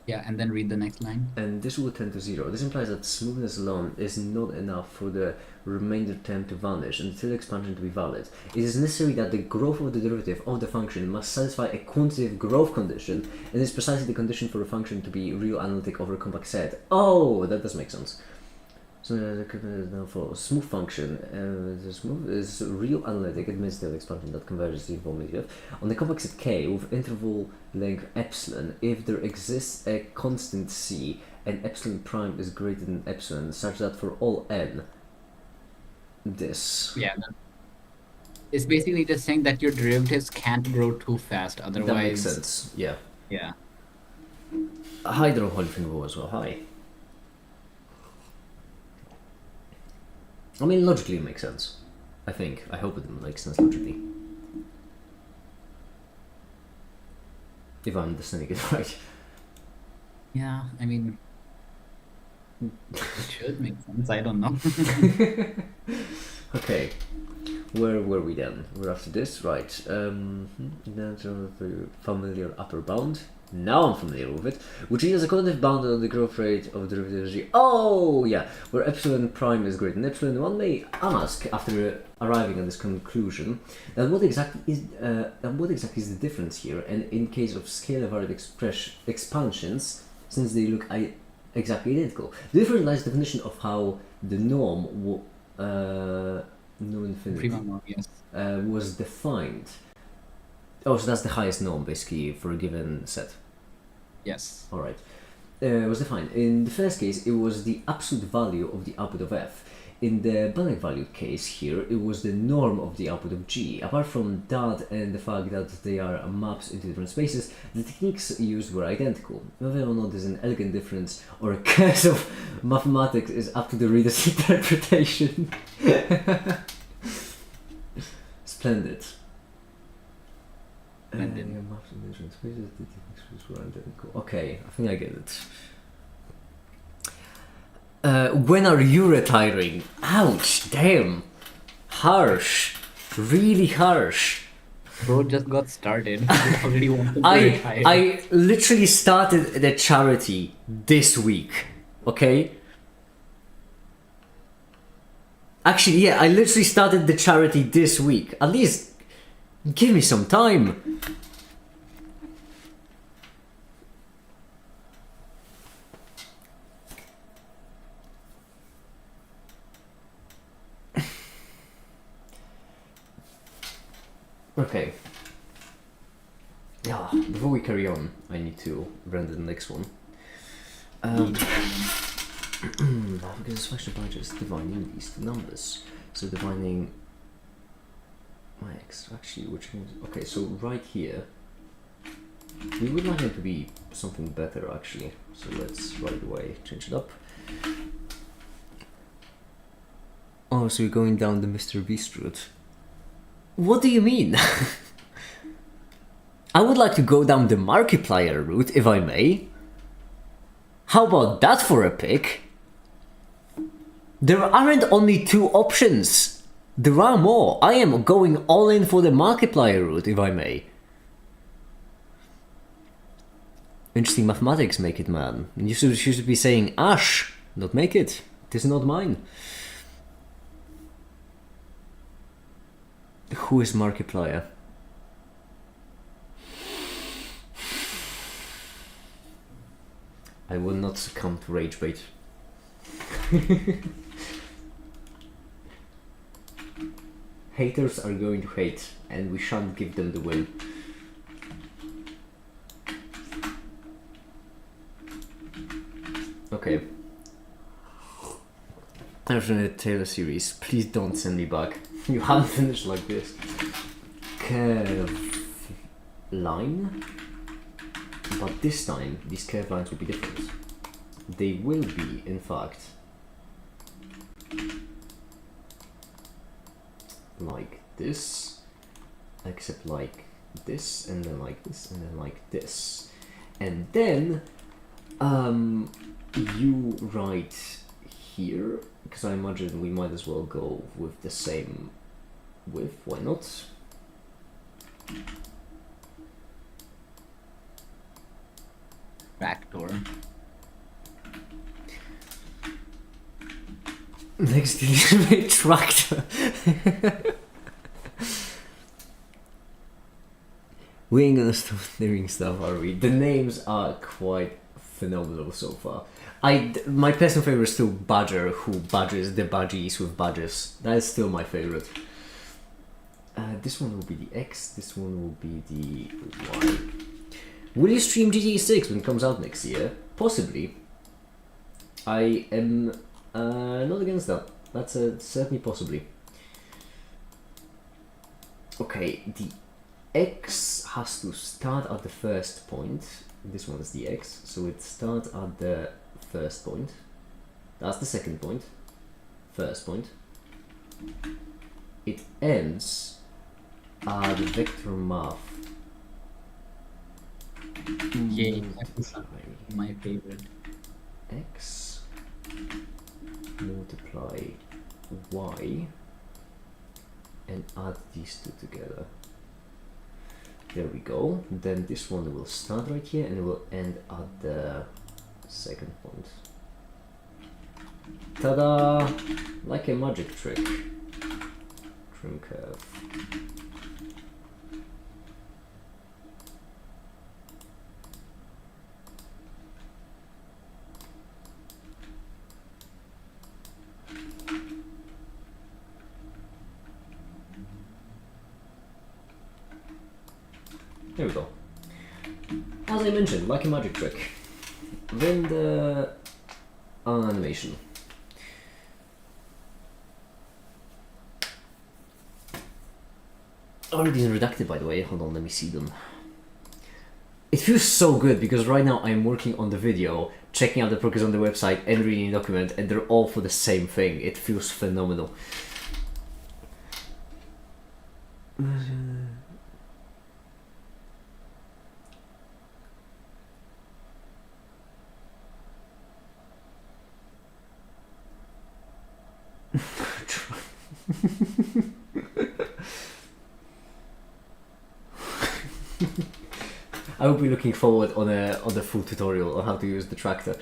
Yeah, and then read the next line. And this will tend to 0. This implies that smoothness alone is not enough for the remainder term to vanish and the Taylor expansion to be valid. It is necessary that the growth of the derivative of the function must satisfy a quantitative growth condition, and is precisely the condition for a function to be real analytic over a compact set. Oh, that does make sense. So now for a smooth function, the smooth is real analytic admits Taylor expansion that converges to informative on the compact set K with interval length epsilon if there exists a constant C and epsilon prime is greater than epsilon, such that for all n this. Yeah. It's basically just saying that your derivatives can't grow too fast, otherwise. That makes sense. Yeah. Yeah. Hi, there, Holyfinger as well. Hi. I mean, logically it makes sense. I think. I hope it makes sense logically. If I'm understanding it right. Yeah, I mean, it should make sense. I don't know. Okay. Where were we then? We're after this, right? The familiar upper bound. Now I'm familiar with it, which is a quantitative bound on the growth rate of derivative G. Oh yeah, where epsilon prime is greater than epsilon. One may ask, after arriving at this conclusion, that what exactly is the difference here? And in case of scalar varied expansions, since they look exactly identical, the difference lies in the definition of how the norm no infinity Yes. was defined. Oh, so that's the highest norm, basically, for a given set. Yes. Alright. Was defined. In the first case, it was the absolute value of the output of f. In the Banach valued case here, it was the norm of the output of g. Apart from that and the fact that they are maps into different spaces, the techniques used were identical. Whether or not there's an elegant difference or a curse of mathematics is up to the reader's interpretation. Splendid. Okay, I think I get it. When are you retiring? Ouch, damn. Harsh. Really harsh. Bro just got started. I already wanted to retire. I literally started the charity this week, okay? Actually, yeah, I literally started the charity this week. At least give me some time. Okay. Before we carry on, I need to render the next one. Because special budgets divine units to numbers. So defining my x, actually, which means, okay, so right here, we would like it to be something better, actually. So let's right away change it up. Oh, so you're going down the Mr. Beast route. What do you mean? I would like to go down the Markiplier route, if I may. How about that for a pick? There aren't only 2 options. There are more. I am going all in for the Markiplier route, if I may. Interesting mathematics make it, man. You should be saying Ash, not make it. It is not mine. Who is Markiplier? I will not succumb to rage bait. Haters are going to hate, and we shan't give them the win. Okay. Alternate Taylor series. Please don't send me back. You haven't finished like this. Curve line. But this time, these curve lines will be different. They will be, in fact, like this, except like this, and then like this, and then like this. And then, you write here, because I imagine we might as well go with the same width, why not? Backdoor. Next is tractor. We ain't gonna stop doing stuff, are we? The names are quite phenomenal so far. My personal favorite is still Badger, who badges the badgies with badges. That is still my favorite. This one will be the X, this one will be the Y. Will you stream GTA 6 when it comes out next year? Possibly. I am not against that. That's certainly possibly. Okay, the X has to start at the first point. This one is the X, so it starts at the first point. That's the second point. First point. It ends at vector math. Yay, my favorite. X multiply Y and add these two together. There we go. Then this one will start right here and it will end at the second point. Ta-da! Like a magic trick. Trim curve. There we go. As I mentioned, like a magic trick. Then the animation. Already redacted, by the way. Hold on, let me see them. It feels so good because right now I'm working on the video, checking out the progress on the website, and reading the document, and they're all for the same thing. It feels phenomenal. I will be looking forward on the full tutorial on how to use the tractor.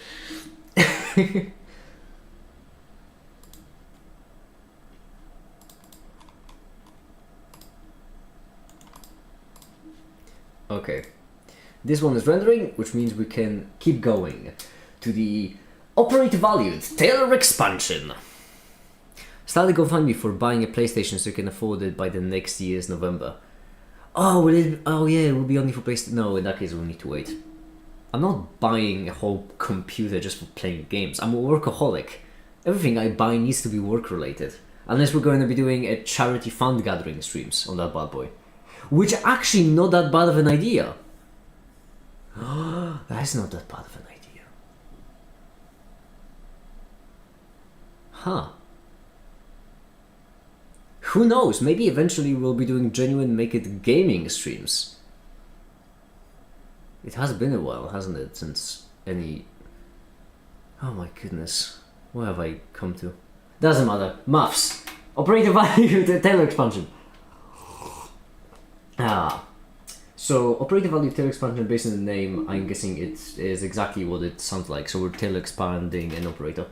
Okay, this one is rendering, which means we can keep going to the operate valued Taylor expansion. Start a GoFundMe for buying a PlayStation so you can afford it by the next year's November. Oh, will it? Oh yeah, it will be only for PlayStation. No, in that case, we'll need to wait. I'm not buying a whole computer just for playing games. I'm a workaholic. Everything I buy needs to be work related. Unless we're going to be doing a charity fund gathering streams on that bad boy. Which actually not that bad of an idea. That's not that bad of an idea. Huh. Who knows? Maybe eventually we'll be doing genuine Make It gaming streams. It has been a while, hasn't it, since any... Oh my goodness. What have I come to? Doesn't matter. Maths. Operator value to Taylor expansion. So operator value Taylor expansion based on the name, I'm guessing it is exactly what it sounds like. So we're Taylor expanding an operator.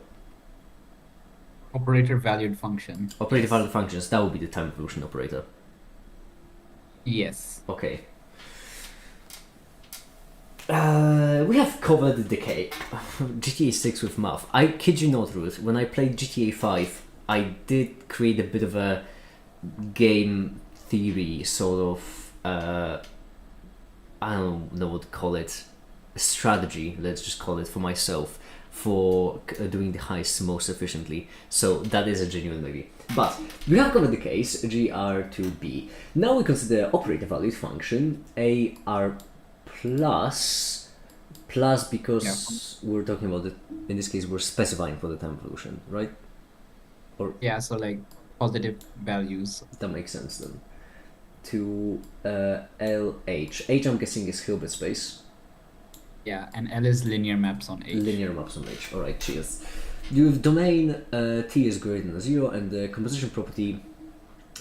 Operator valued function. Operator valued functions, that would be the time evolution operator. Yes. Okay. We have covered the decay. GTA 6 with math. I kid you not, Ruth, when I played GTA 5, I did create a bit of a game theory, sort of, I don't know what to call it, a strategy, let's just call it, for myself, for doing the heist most efficiently. So that is a genuine maybe. But we have covered the case, GR2B. Now we consider operator valued function, AR plus because we're talking about it, in this case we're specifying for the time evolution, right? Or Yeah, so like positive values. that makes sense then. To LH. H I'm guessing is Hilbert space. Yeah, and L is linear maps on H. Linear maps on H. Alright, cheers. You have domain T is greater than 0 and the composition property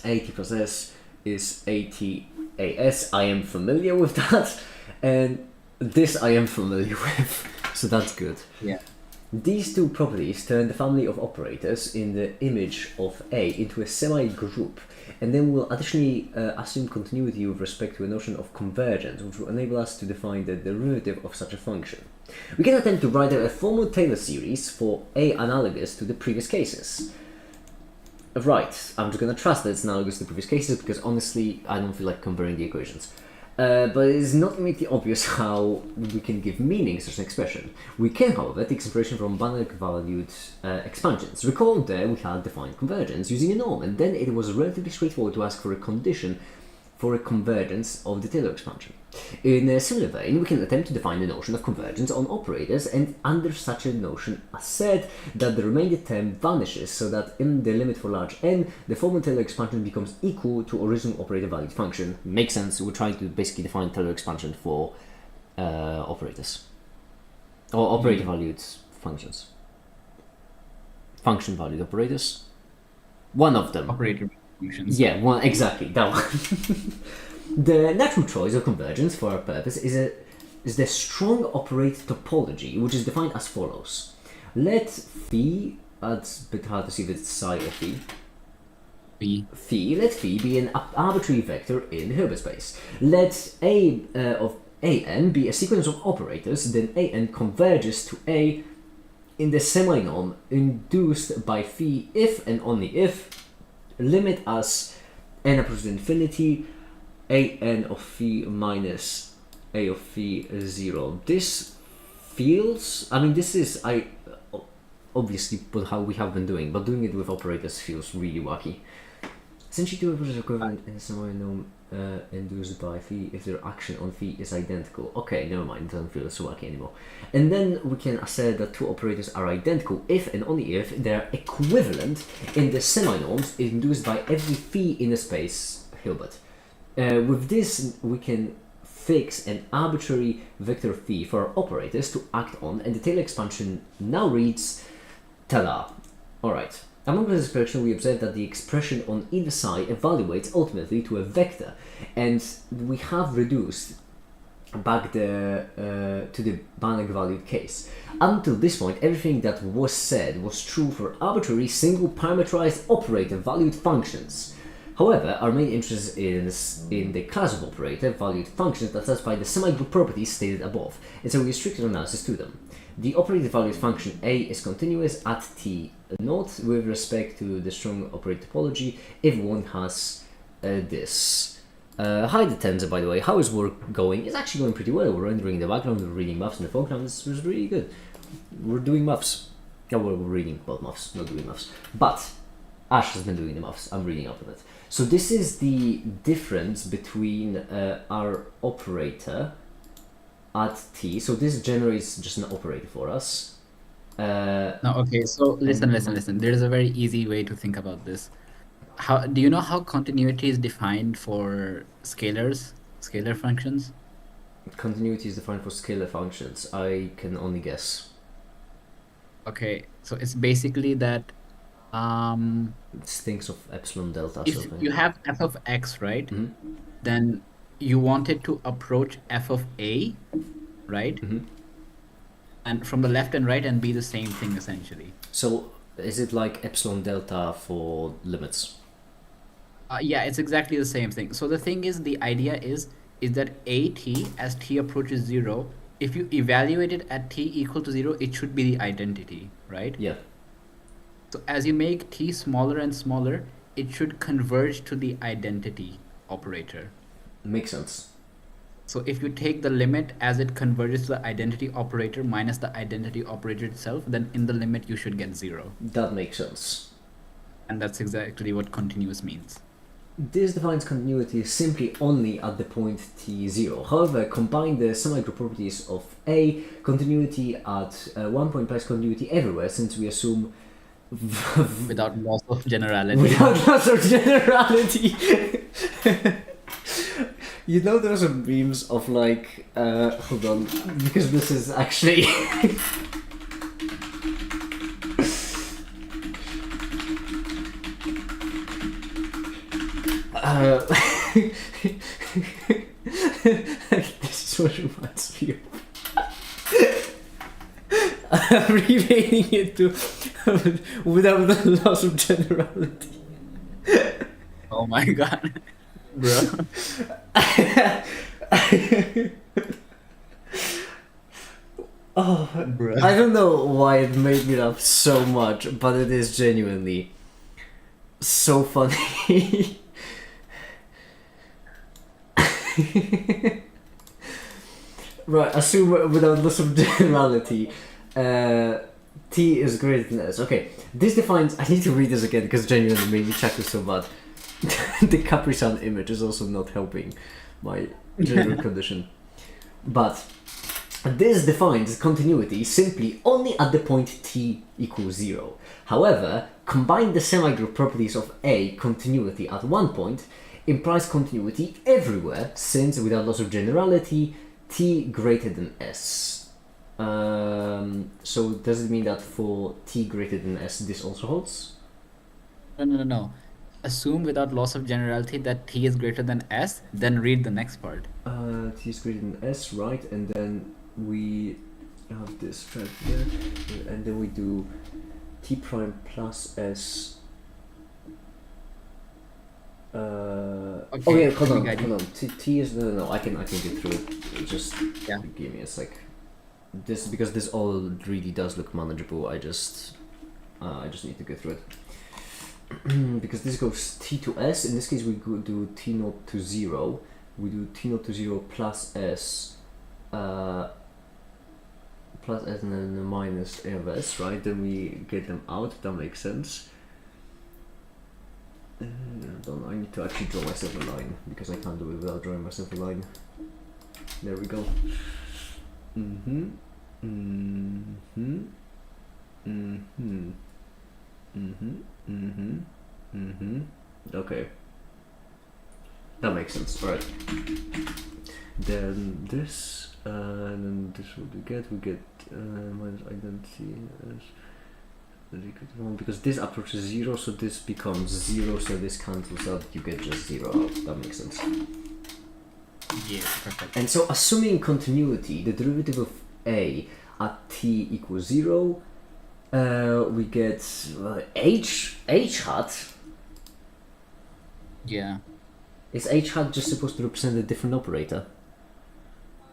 AT plus S is ATAS. I am familiar with that, and this I am familiar with, so that's good. Yeah. These two properties turn the family of operators in the image of A into a semi-group, and then we'll additionally assume continuity with respect to a notion of convergence, which will enable us to define the derivative of such a function. We can attempt to write out a formal Taylor series for A analogous to the previous cases. Right, I'm just gonna trust that it's analogous to the previous cases because honestly, I don't feel like comparing the equations. But it is not immediately obvious how we can give meaning to such an expression. We can, however, take inspiration from Banach-valued expansions. Recall there we had defined convergence using a norm, and then it was relatively straightforward to ask for a condition for a convergence of the Taylor expansion. In a similar vein, we can attempt to define the notion of convergence on operators, and under such a notion assert that the remainder term vanishes so that in the limit for large n, the formal Taylor expansion becomes equal to original operator valued function. Makes sense, we're trying to basically define Taylor expansion for operators. Or operator valued functions. Function valued operators. One of them. Operator functions. Yeah, one exactly that one. The natural choice of convergence for our purpose is the strong operator topology, which is defined as follows. Let phi, that's a bit hard to see if it's psi or phi. Let phi be an arbitrary vector in Hilbert space. Let A of an be a sequence of operators, then an converges to A in the semi-norm induced by phi if and only if limit as n approaches infinity an of phi minus a of phi 0. This feels, I mean, this is obviously how we have been doing, but doing it with operators feels really wacky. Essentially, two operators are equivalent in a semi-norm induced by phi if their action on phi is identical. Okay, never mind, it doesn't feel so wacky anymore. And then we can assert that two operators are identical if and only if they are equivalent in the semi-norms induced by every phi in a space Hilbert. With this, we can fix an arbitrary vector phi for our operators to act on, and the Taylor expansion now reads, ta-da! Alright. Among this expression, we observe that the expression on either side evaluates ultimately to a vector, and we have reduced back to the Banach-valued case. Until this point, everything that was said was true for arbitrary single parameterized operator-valued functions. However, our main interest is in the class of operator-valued functions that satisfy the semi-group properties stated above, and so we restrict our analysis to them. The operator-valued function A is continuous at t naught with respect to the strong operator topology if one has this. Hi the Tenza, by the way, how is work going? It's actually going pretty well. We're rendering in the background, we're reading maths in the foreground. This was really good. We're doing maths. Yeah, we're reading about maths, not doing maths. But Ash has been doing the maths. I'm reading up on it. So this is the difference between our operator at t. So this generates just an operator for us. No, okay. So listen. There's a very easy way to think about this. How do you know how continuity is defined for scalar functions? Continuity is defined for scalar functions. I can only guess. Okay, so it's basically that It thinks of epsilon delta. if Something. you have f of x, right, Mhm. then you want it to approach f of a, right? Mhm. And from the left and right and be the same thing essentially. So is it like epsilon delta for limits? Yeah, it's exactly the same thing. So the thing is, the idea is that at as t approaches 0, if you evaluate it at t equal to 0, it should be the identity, right? Yeah. So as you make t smaller and smaller, it should converge to the identity operator. Makes sense. So if you take the limit as it converges to the identity operator minus the identity operator itself, then in the limit you should get 0. That makes sense. And that's exactly what continuous means. This defines continuity simply only at the point t0. However, combine the semigroup properties of A, continuity at one point plus continuity everywhere, since we assume Without loss of generality. without loss of generality. You know, there are some memes of like, hold on, because this is actually. This is what reminds me of. I'm reading it to without the loss of generality. Oh my god. Bro. Oh, Bro. I don't know why it made me laugh so much, but it is genuinely so funny. Right, assume without loss of generality, t is greater than s. Okay, this defines. I need to read this again because genuinely made me chuckle so bad. The Capri Sun image is also not helping my general condition. But this defines continuity simply only at the point t equals 0. However, combine the semigroup properties of A continuity at one point implies continuity everywhere, since without loss of generality, t greater than s. So does it mean that for t greater than s, this also holds? No. Assume without loss of generality that t is greater than s, then read the next part. T is greater than s, right? And then we have this right there, and then we do t prime plus s. Okay, hold let me guide you. on. T is no. I can get through it. Just Yeah. give me a sec. This because this all really does look manageable. I just need to go through it. Because this goes t to s. In this case, we go do t naught to 0. We do t naught to 0 plus s, and then minus a of s, right? Then we get them out. That makes sense. I need to actually draw myself a line because I can't do it without drawing myself a line. There we go. Okay. That makes sense. Alright. Then this, and then this what we get minus identity as equal to 1, because this approaches 0, so this becomes 0, so this cancels out, you get just 0 out. That makes sense. Yeah, perfect. And so assuming continuity, the derivative of A at t equals 0, we get h hat. Yeah. Is h hat just supposed to represent a different operator?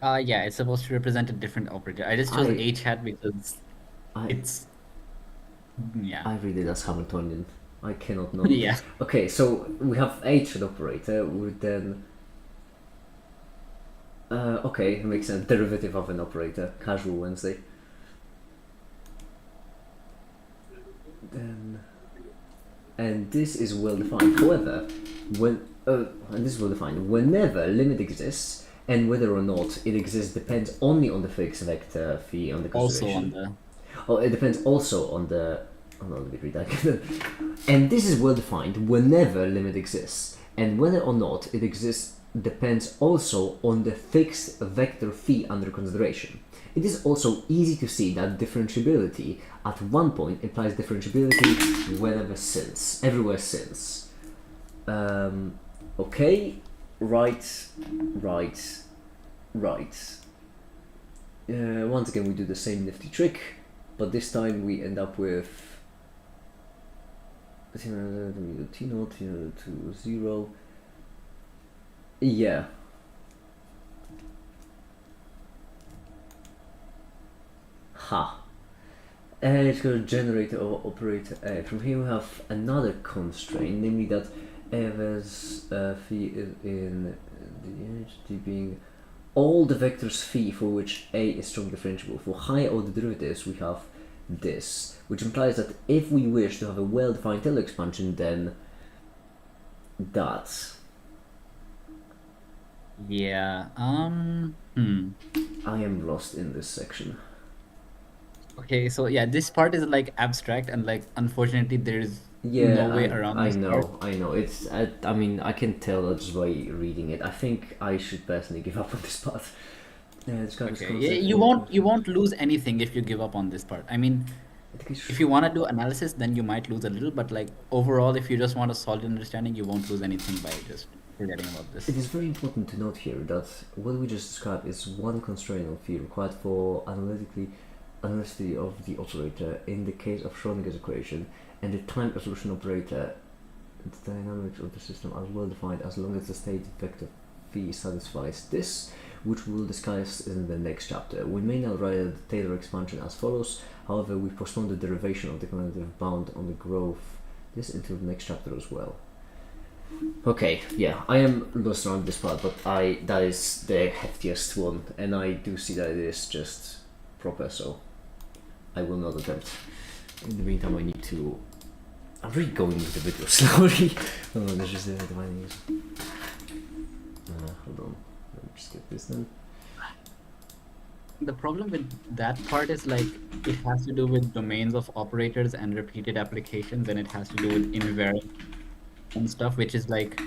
Yeah, it's supposed to represent a different operator. I just chose h hat because it's yeah. I really that's Hamiltonian. I cannot know. Yeah. Okay, so we have h hat operator with then okay, it makes sense. Derivative of an operator. Casual and this is well defined. However, and this is well defined. Whenever limit exists, and whether or not it exists depends only on the fixed vector phi on the Also consideration. on the Oh, it depends also on the. Oh no, let me read that. And this is well defined. Whenever limit exists, and whether or not it exists depends also on the fixed vector phi under consideration. It is also easy to see that differentiability at one point implies differentiability whenever since, everywhere since. Okay, right. Once again we do the same nifty trick, but this time we end up with T0 to 0. Yeah. Ha. It's got a generator or operator A. From here we have another constraint, namely that Evers phi is in the entity being all the vectors phi for which A is strongly differentiable. For higher order derivatives we have this, which implies that if we wish to have a well-defined Taylor expansion, then that. yeah. I am lost in this section. Okay, so yeah, this part is like abstract, and like unfortunately there is Yeah, no way around this part. I know. It's. I mean, I can tell just by reading it. I think I should personally give up on this part. Yeah, it's kind Okay, yeah, you won't lose anything if you give up on this part. I mean, if you want to do analysis, then you might lose a little, but like overall, if you just want a solid understanding, you won't lose anything by just forgetting about this. It is very important to note here that what we just described is one constraint of phi required for analytically of the operator in the case of Schrodinger's equation, and the time resolution operator. The dynamics of the system are well defined as long as the state vector phi satisfies this, which we will discuss in the next chapter. We may now write the Taylor expansion as follows. However, we postpone the derivation of the commutative bound on the growth this until the next chapter as well. Okay, yeah, I am lost around this part, but that is the heftiest one, and I do see that it is just proper, so I will not attempt. In the meantime, I need to. I'm really going with the video slowly. Oh, there's just the dividing. Hold on, let me just get this done. The problem with that part is like it has to do with domains of operators and repeated applications, and it has to do with invariant and stuff, which is like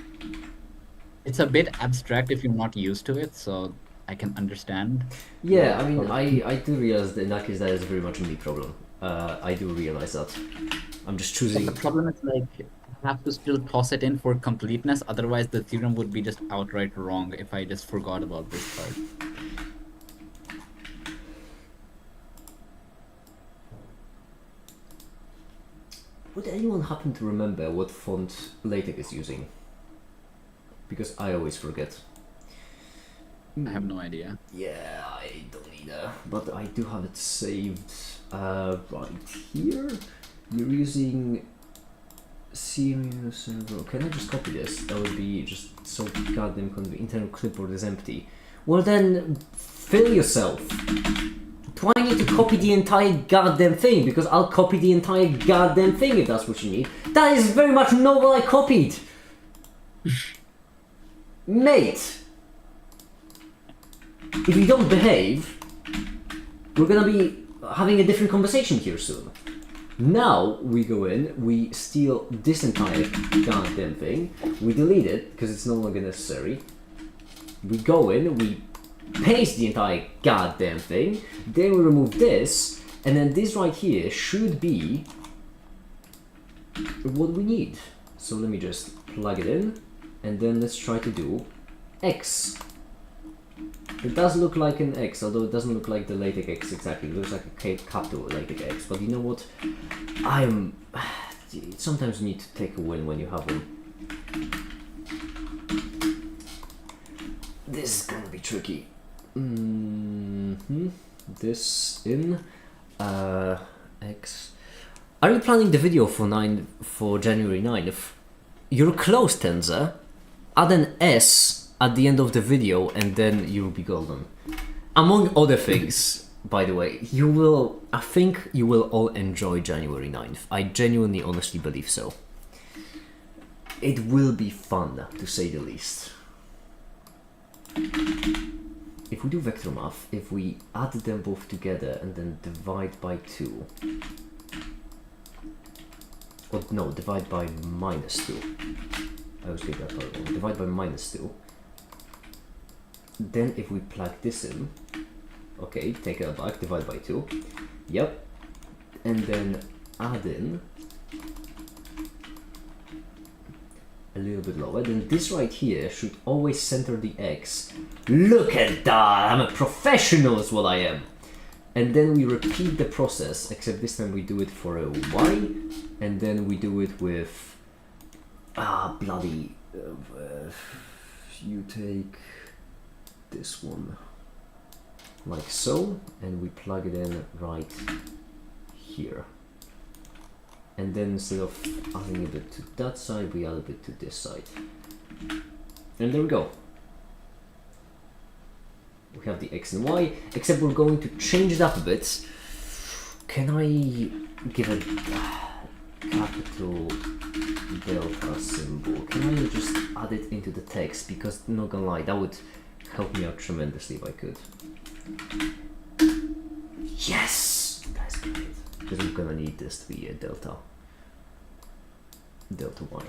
it's a bit abstract if you're not used to it, so I can understand. Yeah, I mean, I do realize that in that case that is very much a me problem. I do realize that. I'm just choosing. But the problem is like I have to still toss it in for completeness, otherwise the theorem would be just outright wrong if I just forgot about this part. Would anyone happen to remember what font LaTeX is using? Because I always forget. I have no idea. Yeah, I don't either, but I do have it saved right here. You're using serious server. Can I just copy this? That would be just so goddamn convenient. Internal clipboard is empty. Well then, fill yourself. Do I need to copy the entire goddamn thing? Because I'll copy the entire goddamn thing if that's what you need. That is very much not what I copied! Mate! If you don't behave, we're gonna be having a different conversation here soon. Now we go in, we steal this entire goddamn thing, we delete it because it's no longer necessary. We go in, we paste the entire goddamn thing, then we remove this, and then this right here should be what we need. So let me just plug it in, and then let's try to do X. It does look like an X, although it doesn't look like the LaTeX X exactly. It looks like a capital LaTeX X, but you know what? Sometimes you need to take a win when you have one. This is gonna be tricky. This in X. Are you planning the video for January 9th? You're close, Tenza. Add an S at the end of the video and then you'll be golden. Among other things, by the way, I think you will all enjoy January 9th. I genuinely, honestly believe so. it will be fun, to say the least. If we do vector math, if we add them both together and then divide by 2, or no, divide by -2. I always get that part wrong. Divide by -2. Then if we plug this in, okay, take it back, divide by 2. Yep. And then add in a little bit lower, then this right here should always center the X. Look at that! I'm a professional is what I am! And then we repeat the process, except this time we do it for a Y, and then we do it with... you take this one, like so, and we plug it in right here. And then instead of adding a bit to that side, we add a bit to this side. And there we go. We have the X and Y, except we're going to change it up a bit. Can I give a capital delta symbol? Can I just add it into the text? Because, not gonna lie, that would help me out tremendously if I could. Yes! That's great. Because I'm gonna need this to be a delta Y.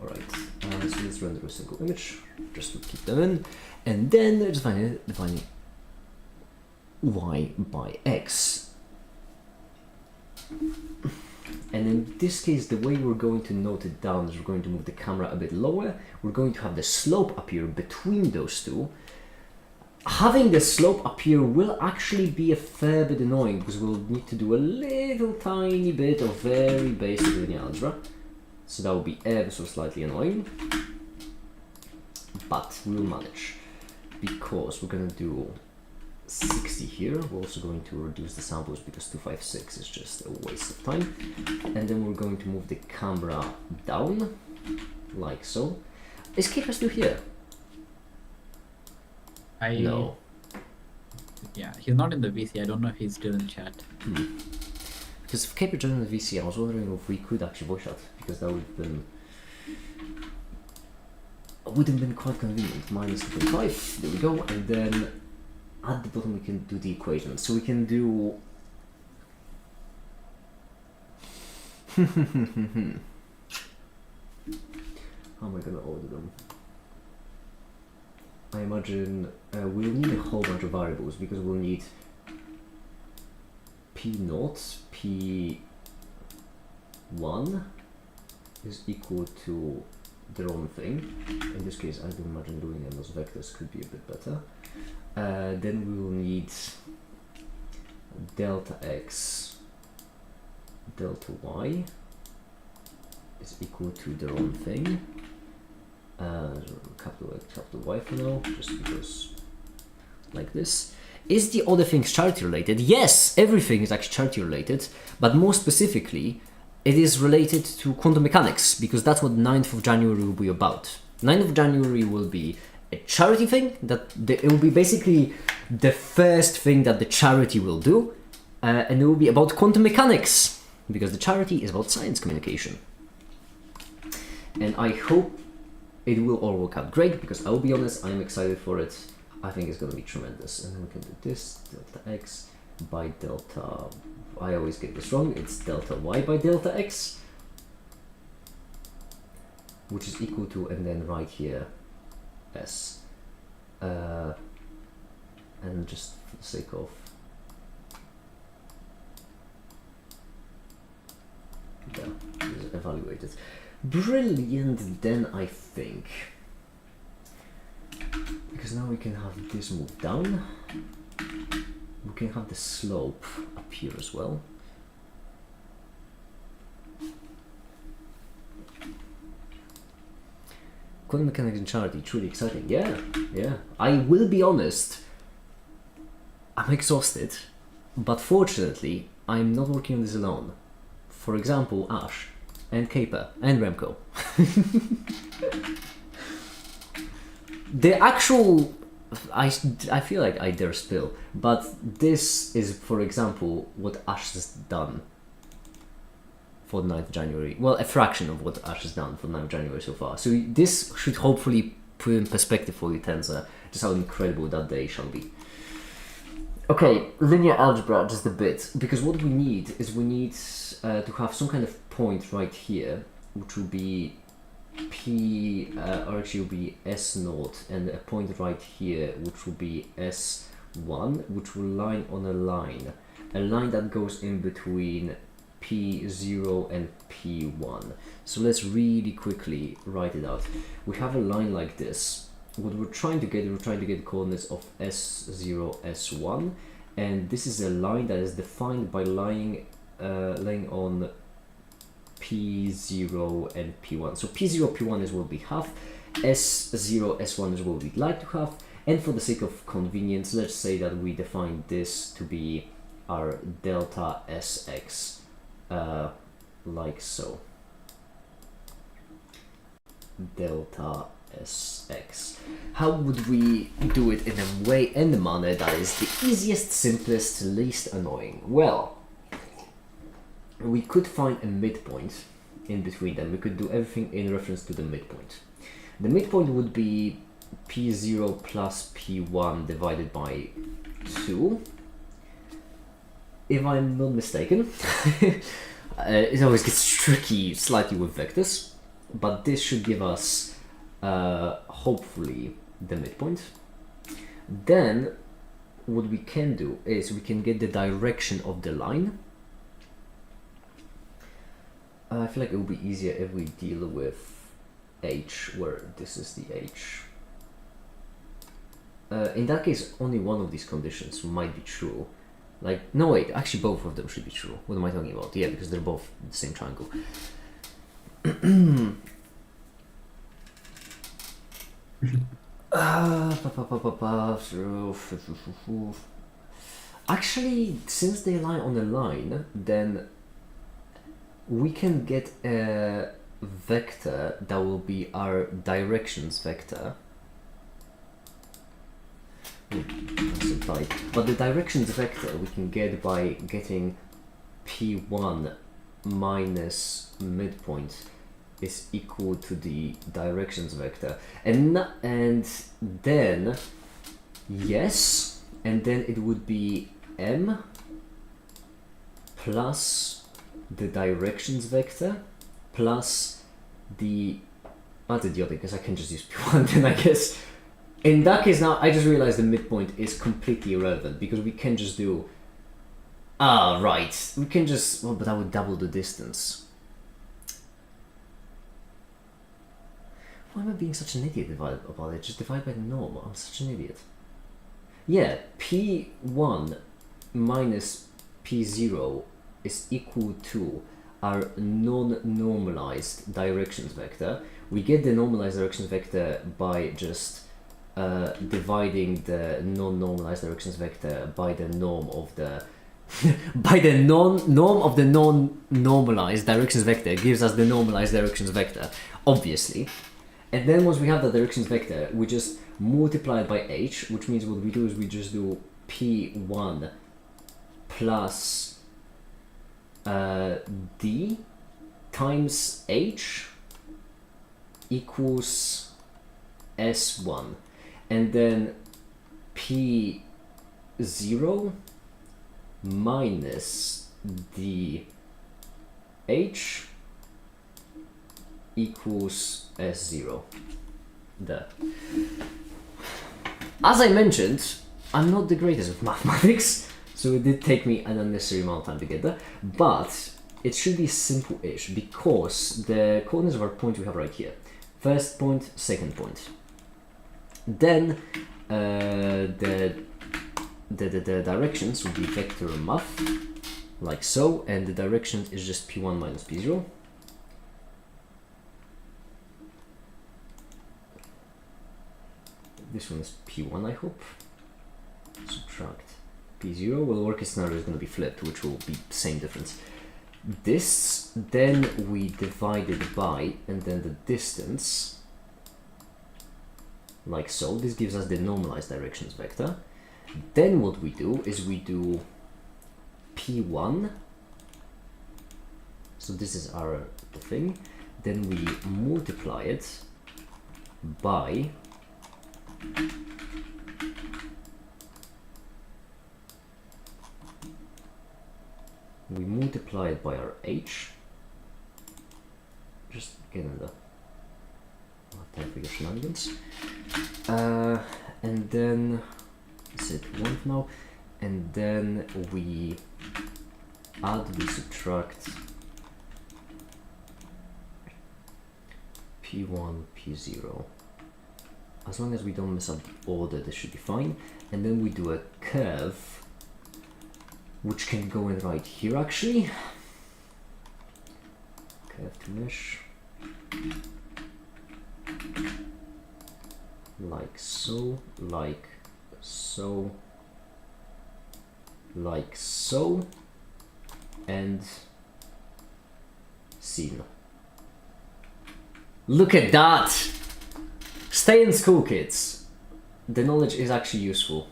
Alright, so let's render a single image just to keep them in, and then define Y by X. And in this case, the way we're going to note it down is we're going to move the camera a bit lower. We're going to have the slope appear between those two. Having the slope appear will actually be a fair bit annoying because we'll need to do a little tiny bit of very basic linear algebra. So that will be ever so slightly annoying. But we'll manage because we're going to do 60 here. We're also going to reduce the samples because 256 is just a waste of time. And then we're going to move the camera down like so. Is Kepa still here? No. Yeah, he's not in the VC. I don't know if he's still in chat. Because if Kepa joined the VC, I was wondering if we could actually voice chat, because that would have been quite convenient. -2.5, there we go, and then at the bottom we can do the equation. So we can do how am I gonna order them? I imagine we'll need a whole bunch of variables because we'll need P0, P1 is equal to their own thing. In this case, I do imagine doing them as vectors could be a bit better. Then we will need delta X, delta Y is equal to their own thing. Capital X, capital Y for now, just because like this. Is the other things charity related? Yes, everything is actually charity related, but more specifically, it is related to quantum mechanics, because that's what 9th of January will be about. 9th of January will be a charity thing, it will be basically the first thing that the charity will do, and it will be about quantum mechanics, because the charity is about science communication. And I hope it will all work out great, because I'll be honest, I'm excited for it. I think it's going to be tremendous. And then we can do this, delta X by delta, I always get this wrong, it's delta Y by delta X, which is equal to, and then right here, S. And just for the sake of evaluated. Brilliant, then I think. Because now we can have this move down. We can have the slope up here as well. Quantum mechanics and charity, truly exciting. Yeah. I will be honest, I'm exhausted, but fortunately, I'm not working on this alone. For example, Ash, and Kepa, and Remco. The actual, I feel like I dare spill, but this is, for example, what Ash has done for the 9th of January. Well, a fraction of what Ash has done for the 9th of January so far. So this should hopefully put in perspective for you, Tensor, just how incredible that day shall be. Okay, linear algebra just a bit, because what we need is to have some kind of point right here, which will be P, or actually will be S0, and a point right here, which will be S1, which will line on a line that goes in between P0 and P1. So let's really quickly write it out. We have a line like this. What we're trying to get coordinates of S0, S1, and this is a line that is defined by laying on P0 and P1. So P0, P1 is what we have, S0, S1 is what we'd like to have, and for the sake of convenience, let's say that we define this to be our delta Sx, like so. Delta Sx. How would we do it in a way and a manner that is the easiest, simplest, least annoying? Well, we could find a midpoint in between them. We could do everything in reference to the midpoint. The midpoint would be P0 plus P1 divided by 2. If I'm not mistaken. It always gets tricky slightly with vectors, but this should give us hopefully the midpoint. Then what we can do is we can get the direction of the line. I feel like it would be easier if we deal with H, where this is the H. In that case, only one of these conditions might be true. Like, no wait, actually both of them should be true. What am I talking about? Yeah, because they're both the same triangle. Actually, since they lie on a line, then we can get a vector that will be our directions vector. That's implied. But the directions vector we can get by getting P1 minus midpoint is equal to the directions vector, and then yes, and then it would be M plus the directions vector plus the, that's idiotic because I can just use P1 then I guess. In that case now I just realized the midpoint is completely irrelevant because we can just do, right, we can just, well, but I would double the distance. Why am I being such an idiot about it? Just divide by the norm. I'm such an idiot. Yeah, P1 minus P0 is equal to our non-normalized directions vector. We get the normalized directions vector by just dividing the non-normalized directions vector by the norm of the by the norm of the non-normalized directions vector gives us the normalized directions vector, obviously. And then once we have the directions vector, we just multiply it by h, which means what we do is we just do P1 plus D times h equals S1. And then P0 minus DH equals S0. There. As I mentioned, I'm not the greatest with mathematics, so it did take me an unnecessary amount of time to get there, but it should be simple-ish because the coordinates of our point we have right here. First point, second point. Then the directions will be vector math, like so, and the direction is just P1 minus P0. This one is P1, I hope. Subtract P0. Well, worst scenario is going to be flipped, which will be the same difference. This, then we divide it by, and then the distance, like so. This gives us the normalized directions vector. Then what we do is we do P1 So this is our thing. Then we multiply it by our h. Just getting the time for your shenanigans. And then is it 1 for now? And then we subtract P1, P0. As long as we don't mess up the order, this should be fine. And then we do a curve, which can go in right here actually. Curve to mesh. Like so, like so, like so, and scene. Look at that! Stay in school, kids. The knowledge is actually useful.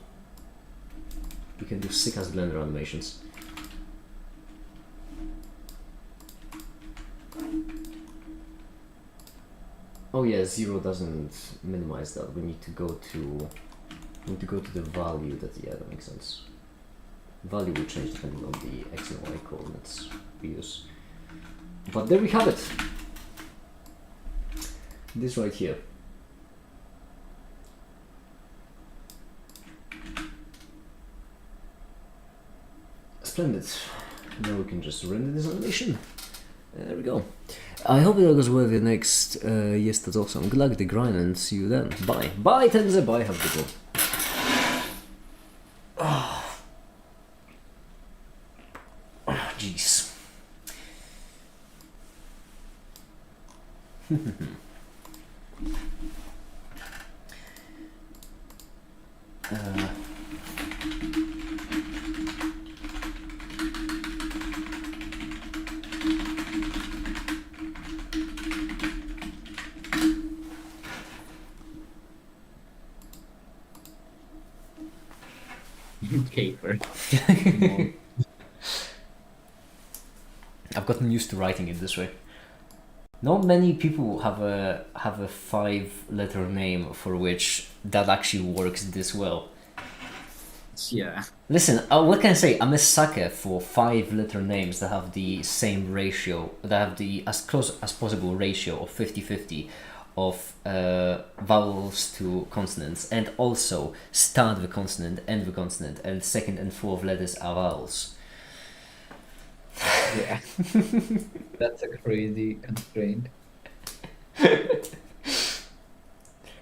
You can do sick as Blender animations. Oh yeah, 0 doesn't minimize that. We need to go to the value that, yeah, that makes sense. Value will change depending on the x and y coordinates we use. But there we have it. This right here. Splendid. Now we can just render this animation. There we go. I hope that goes well with the next yes, that's awesome. Good luck with the grind and see you then. Bye. Bye, Tenza. Bye. Have a good one. Jeez. Caper. I've gotten used to writing it this way. Not many people have a 5-letter name for which that actually works this well. Yeah. Listen, what can I say? I'm a sucker for 5-letter names that have the same ratio, that have the as close as possible ratio of 50-50 of vowels to consonants, and also start the consonant, end the consonant, and second and fourth letters are vowels. Yeah. That's a crazy constraint.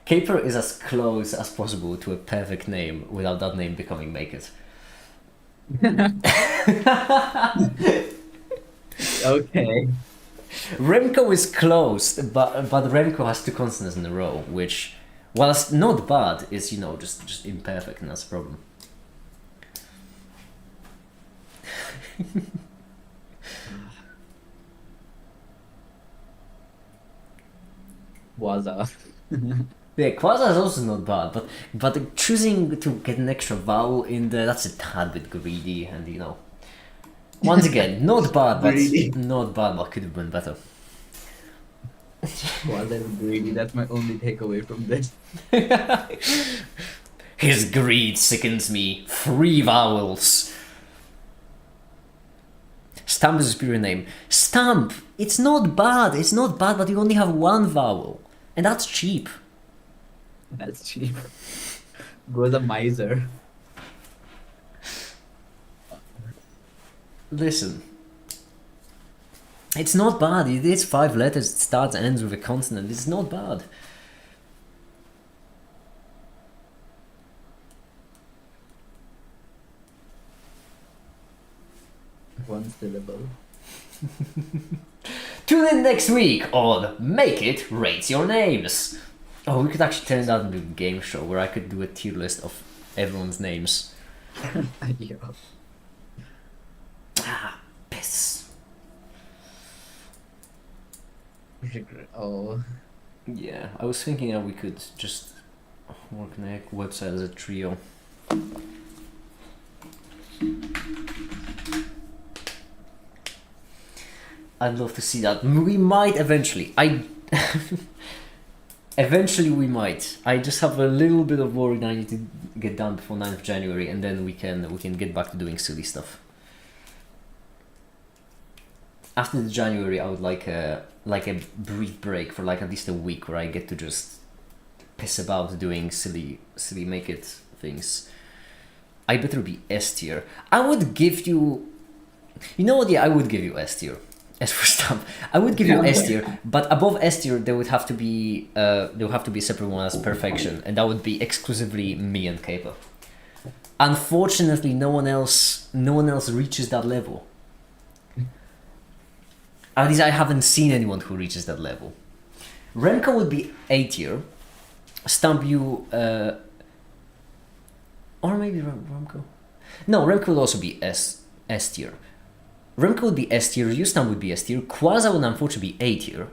Caper is as close as possible to a perfect name without that name becoming Make It. Okay. Remco is close, but Remco has 2 consonants in a row, which, whilst not bad, is, you know, just imperfect, and that's a problem. Waza. Yeah, Quasar is also not bad, but choosing to get an extra vowel in there, that's a tad bit greedy, and you know. Once again, not bad, but could have been better. Waza is greedy. That's my only takeaway from this. His greed sickens me. 3 vowels. Stamp is a superior name. Stamp! It's not bad, but you only have 1 vowel. And that's cheap. That's cheap. Bro's a miser. Listen. It's not bad. It is 5 letters. It starts and ends with a consonant. It's not bad. One syllable. Tune in next week on Make It Rates Your Names. Oh, we could actually turn that into a game show where I could do a tier list of everyone's names. Yeah. Ah, piss. Oh. Yeah, I was thinking that we could just work on a website as a trio. I'd love to see that. We might eventually. Eventually we might. I just have a little bit of work that I need to get done before 9th of January, and then we can get back to doing silly stuff. After the January, I would like a brief break for like at least a week where I get to just piss about doing silly make it things. I better be S tier. I would give you. You know what? Yeah, I would give you S tier. As for Stump, I would give you S tier, but above S tier there would have to be a separate one as perfection, and that would be exclusively me and Caper. Unfortunately, no one else reaches that level. At least I haven't seen anyone who reaches that level. Remco would be A tier. Stump, you or maybe Remco. No, Remco would also be S tier. Remco would be S tier, Ustam would be S tier, Quasar would unfortunately be A tier.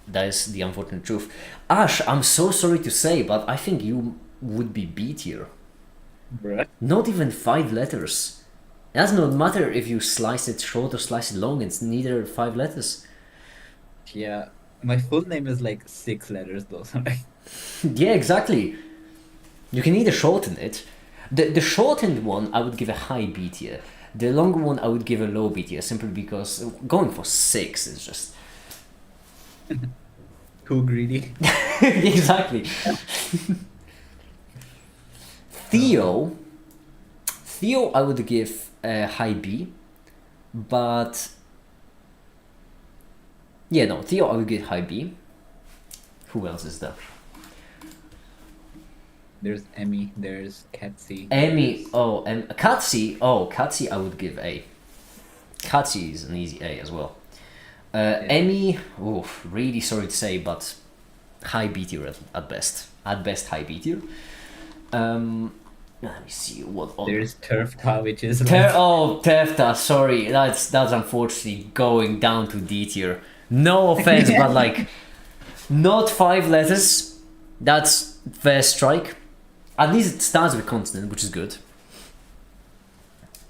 That is the unfortunate truth. Ash, I'm so sorry to say, but I think you would be B tier. Bruh. Not even 5 letters. It does not matter if you slice it short or slice it long, it's neither 5 letters. Yeah, my full name is like 6 letters though. So like... Yeah, exactly. You can either shorten it. The shortened one I would give a high B tier. The longer one I would give a low B tier, simply because going for 6 is just... Too greedy. Exactly. Theo I would give a high B, but yeah, no, Theo I would give high B. Who else is there? There's Emmy, there's Katsy. Emmy, oh, and Katsy I would give A. Katsy is an easy A as well. Emmy, really sorry to say, but high B tier at best. At best, high B tier. Let me see what other. There's Turfta, which is Tefta, sorry, that's unfortunately going down to D tier. No offense, but like, not 5 letters. That's fair strike. At least it starts with consonant, which is good.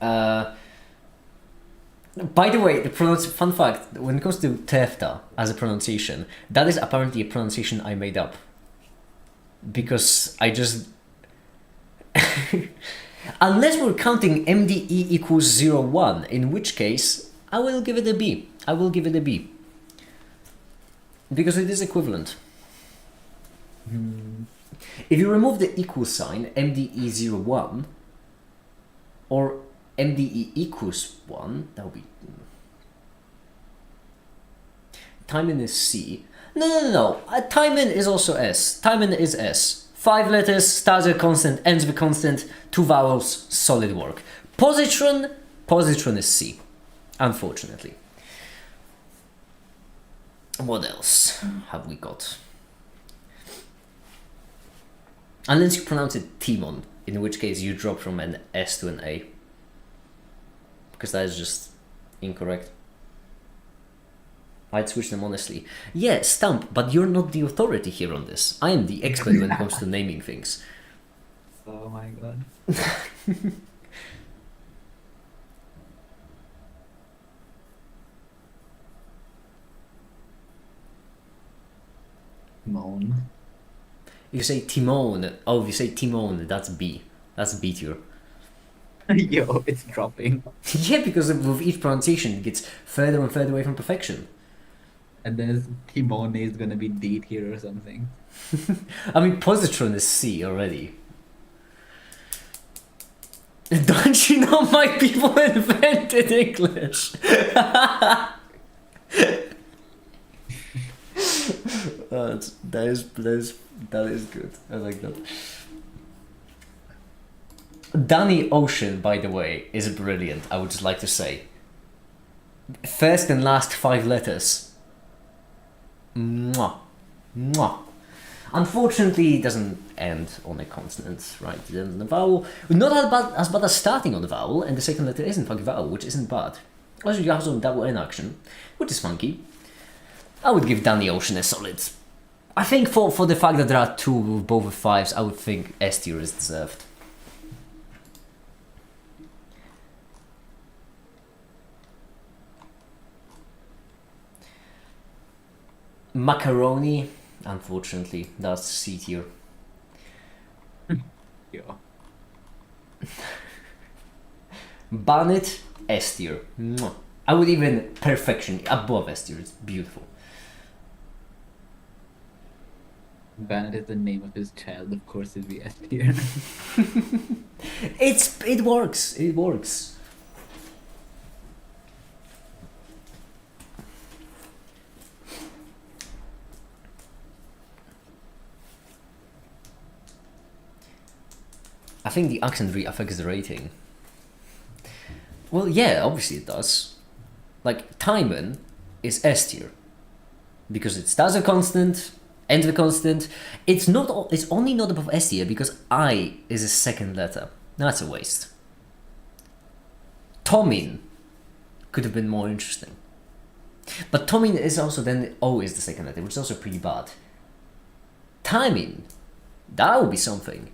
By the way, fun fact, when it comes to Tefta as a pronunciation, that is apparently a pronunciation I made up. Because I just... Unless we're counting MDE equals 0,1, in which case, I will give it a B. I will give it a B. Because it is equivalent. If you remove the equal sign, MDE 0,1, or MDE equals 1, that would be... Timing is C. No. Timing is also S. Timing is S. 5 letters, starts with constant, ends with constant, 2 vowels, solid work. Positron is C, unfortunately. What else have we got? Unless you pronounce it Timon, in which case you drop from an S to an A. Because that is just incorrect. I'd switch them honestly. Yeah, Stump, but you're not the authority here on this. I am the expert when it comes to naming things. Oh my god. Moan. You say Timon. Oh, if you say Timon, that's B. That's B tier. Yo, it's dropping. Yeah, because with each pronunciation, it gets further and further away from perfection. And then Timone is gonna be D tier or something. I mean, positron is C already. Don't you know my people invented English? That is good. I like that. Danny Ocean, by the way, is brilliant. I would just like to say. First and last 5 letters. Mwah. Mwah. Unfortunately, it doesn't end on a consonant, right? Then the vowel, not as bad as starting on the vowel, and the second letter isn't funky vowel, which isn't bad. Also, you have some double N action, which is funky. I would give Danny Ocean a solid. I think for the fact that there are 2 with both with 5s, I would think S tier is deserved. Macaroni, unfortunately, that's C tier. Yeah. Bonnet, S tier. Mwah. I would even perfection above S tier. It's beautiful. Bennett is the name of his child, of course it'd be S tier. It works. It works. I think the accent really affects the rating. Well, yeah, obviously it does. Like, Timon is S tier. Because it starts a constant, ends a constant. It's only not above S tier because I is a second letter. That's a waste. Tomin could have been more interesting. But Tomin is also then O is the second letter, which is also pretty bad. Timing, that would be something.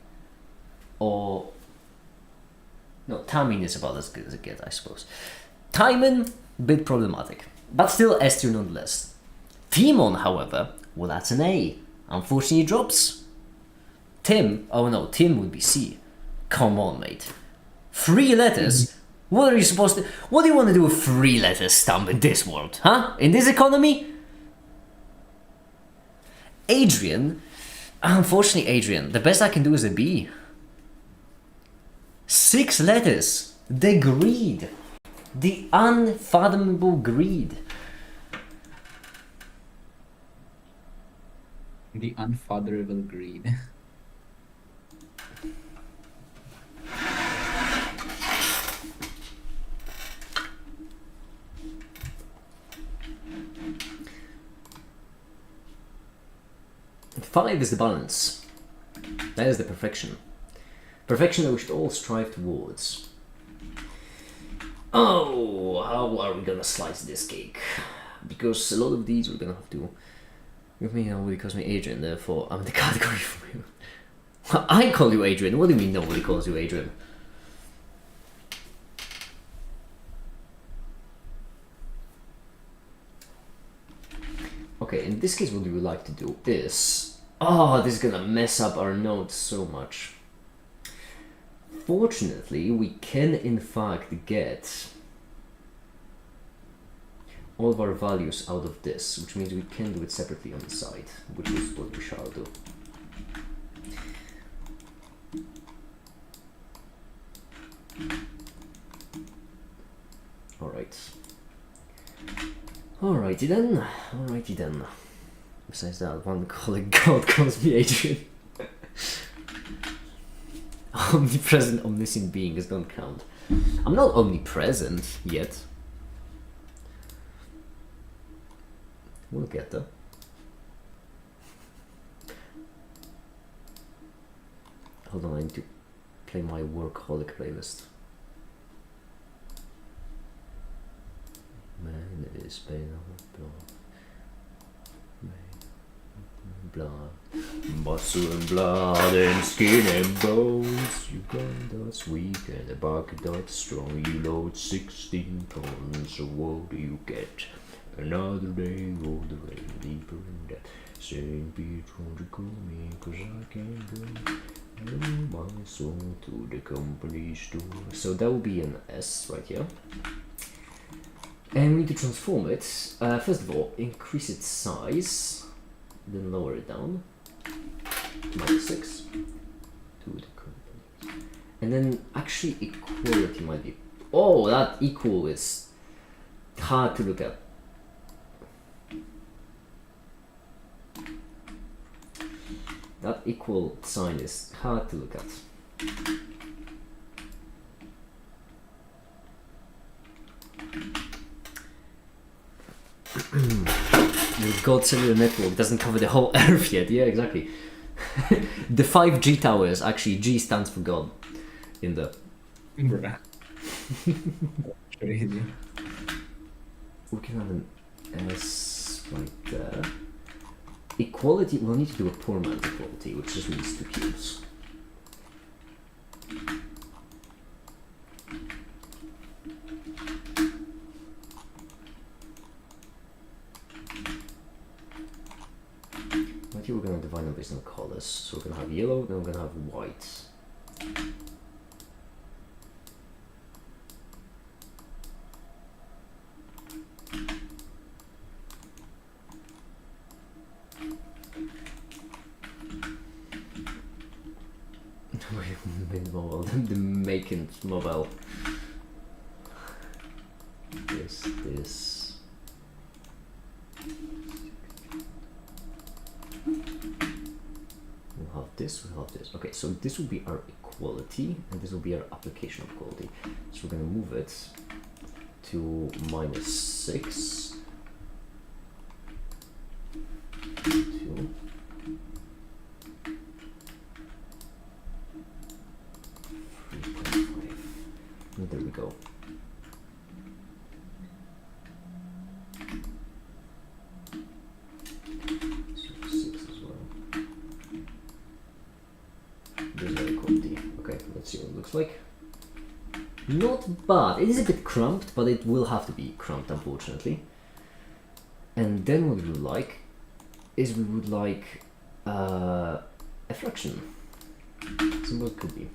Or no, timing is about as good as it gets, I suppose. Timon, bit problematic, but still S tier nonetheless. Timon, however, well, that's an A. Unfortunately, it drops. Tim, oh no, Tim would be C. Come on, mate. 3 letters? What are you supposed to? What do you want to do with 3 letters stump in this world, huh? In this economy? Adrian, unfortunately, Adrian, the best I can do is a B. 6 letters. The greed. The unfathomable greed. The unfatherable greed. Five is the balance. That is the perfection. Perfection that we should all strive towards. Oh, how are we gonna slice this cake? Because a lot of these we're gonna have to. With me, nobody calls me Adrian, therefore I'm the category for you. I call you Adrian. What do you mean nobody calls you Adrian? Okay, in this case, what we would like to do is. Oh, this is gonna mess up our notes so much. Fortunately, we can in fact get all of our values out of this, which means we can do it separately on the side, which is what we shall do. Alrighty then. Besides that, one colleague god calls me Adrian. Omnipresent, omniscient beings don't count. I'm not omnipresent yet. We'll get there. Hold on, I need to play my workaholic playlist. Man is made of blood, muscle and blood and skin and bones. You got that's weak and a bucket that's strong. You load 16 tons, so what do you get? Another day of the rain, deeper in that. St. Peter, call me, 'cause I can't go my soul to the company store. So that will be an S right here. And we need to transform it. First of all, increase its size, then lower it down to -6 to the company. And then actually equality might be. Oh, that equal is hard to look at. That equal sign is hard to look at. The God cellular network doesn't cover the whole Earth yet. Yeah, exactly. The 5G towers, actually, G stands for God in the. Bruh. Crazy. We can have an S right there. Equality, we'll need to do a poor man's equality, which just means 2 cubes. based on colors. So we're gonna have yellow, then we're gonna have white. Mobile, the making mobile. This. We'll have this, we'll have this. Okay, so this will be our equality, and this will be our application of equality. So we're gonna move it to -6. 2. There we go. So 6 as well. There's our equality. Okay, let's see what it looks like. Not bad. It is a bit cramped, but it will have to be cramped, unfortunately. And then what we would like is we would like a fraction. So what could be?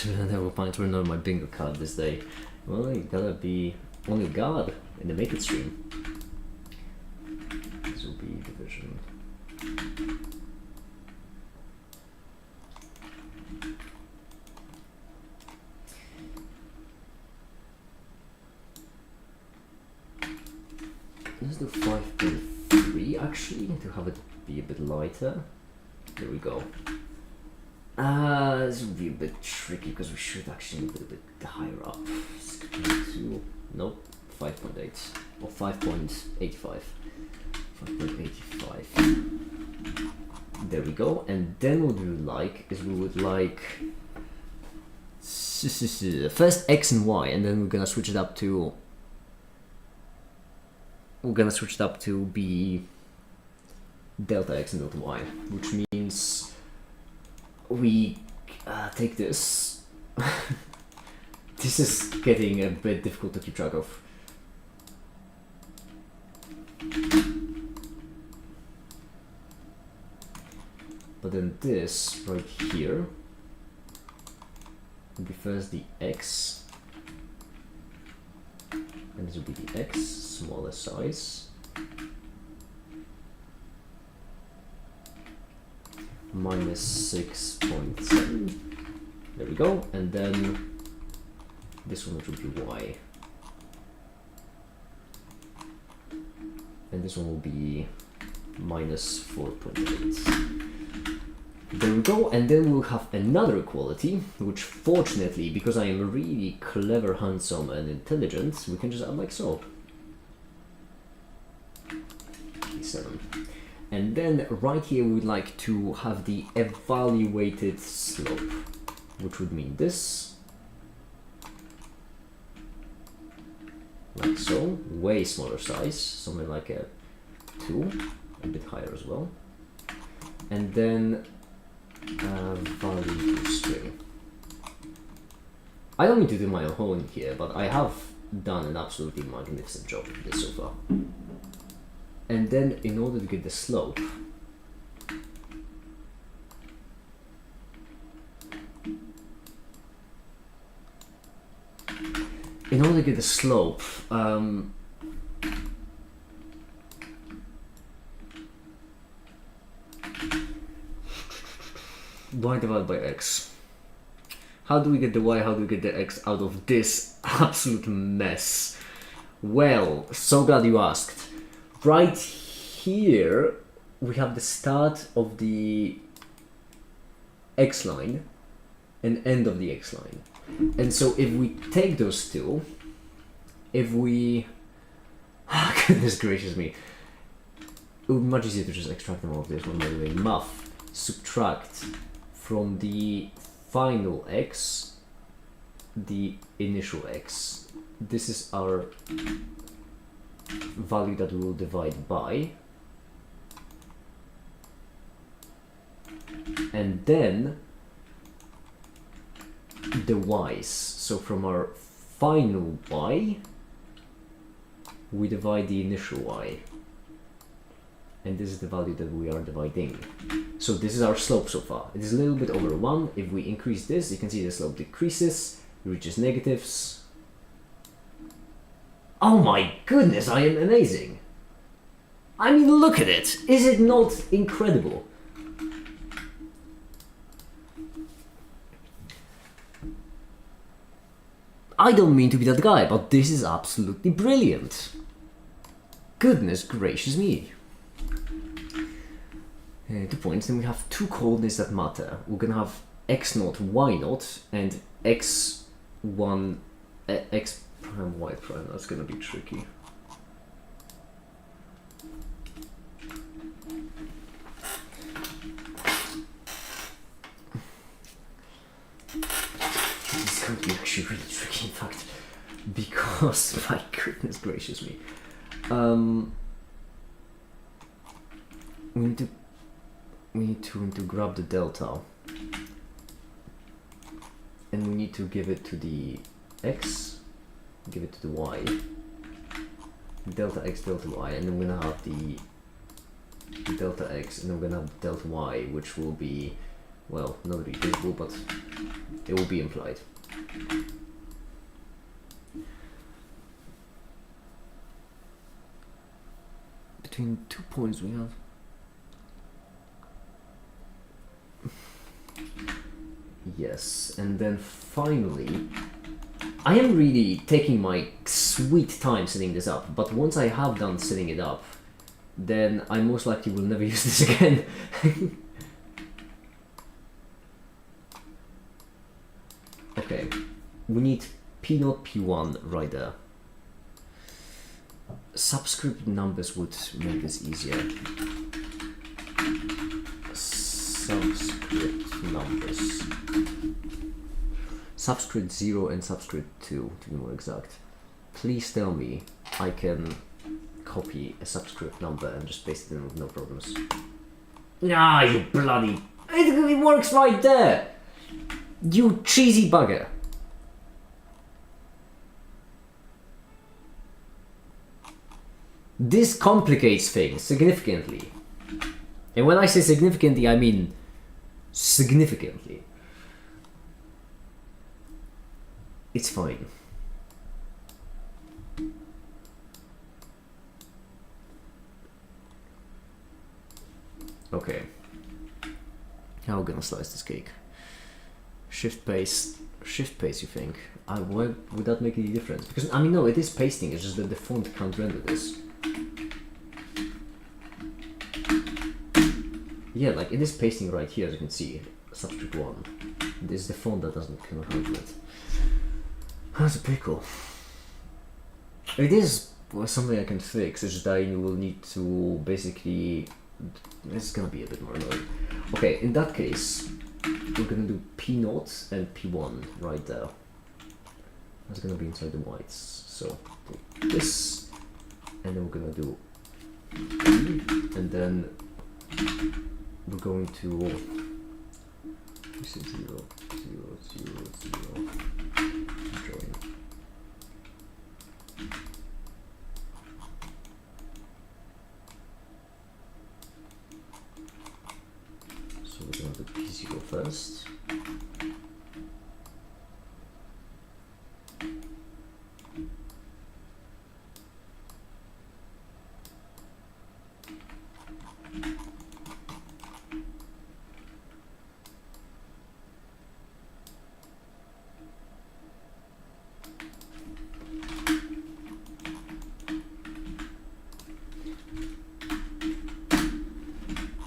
There were points were not my bingo card this day. Well, you gotta be only God in the make it stream. This will be division. Let's do 5.3 actually to have it be a bit lighter. There we go. This will be a bit tricky because we should actually move it a bit higher up. 6.2, nope, 5.8 or 5.85. 5.85. There we go. And then what we would like is we would like first X and Y, and then we're gonna switch it up to be delta X and delta Y, which means we take this. This is getting a bit difficult to keep track of. But then this right here will be first the X, and this will be the X, smaller size. -6.7. There we go. And then this one will be Y. And this one will be -4.8. There we go. And then we'll have another equality, which fortunately, because I am really clever, handsome, and intelligent, we can just add like so. 7. And then right here we would like to have the evaluated slope, which would mean this, like so, way smaller size, something like a 2, a bit higher as well. And then value to string. I don't need to do my own here, but I have done an absolutely magnificent job of this so far. And then in order to get the slope, y divided by x. How do we get the y, how do we get the x out of this absolute mess? Well, so glad you asked. Right here, we have the start of the x line and end of the x line. And so if we take those two, if we... goodness gracious me. It would be much easier to just extract them all of this one by the way. Muff, subtract from the final x, the initial x. This is our value that we will divide by, and then the y's. So from our final y we divide the initial y. And this is the value that we are dividing. So this is our slope so far. It is a little bit over 1. If we increase this, you can see the slope decreases, it reaches negatives. Oh my goodness, I am amazing! I mean, look at it! Is it not incredible? I don't mean to be that guy, but this is absolutely brilliant. Goodness gracious me. 2 points, then we have 2 coordinates that matter. We're gonna have x0, y0, and x1, x prime, y prime. That's gonna be tricky. It's going to be actually really tricky, in fact, because my goodness gracious me. We need to grab the delta, and we need to give it to the x, give it to the y, delta x, delta y, and then we're gonna have the delta x, and then we're gonna have delta y, which will be, well, not really visible, but it will be implied. Between 2 points we have. Yes, and then finally, I am really taking my sweet time setting this up, but once I have done setting it up, then I most likely will never use this again. Okay, we need P0, P1 right there. Subscript numbers would make this easier. Subscript numbers. Subscript 0 and subscript 2 to be more exact. Please tell me I can copy a subscript number and just paste it in with no problems. Ah, you bloody... It works right there! You cheesy bugger! This complicates things significantly. And when I say significantly, I mean significantly. It's fine. Okay. How are we gonna slice this cake? Shift paste, you think? Why would that make any difference? Because, I mean, no, it is pasting, it's just that the font can't render this. Yeah, like, it is pasting right here, as you can see, subscript 1. This is the font that doesn't kind of handle it. That's a pickle. It is something I can fix, it's just that you will need to basically... It's gonna be a bit more annoying. Okay, in that case, we're gonna do P0 and P1 right there. That's gonna be inside the whites. So, this, and then we're gonna do P, and then we're going to this is 0, 0, 0, 0, join. So we're going to do P0 first.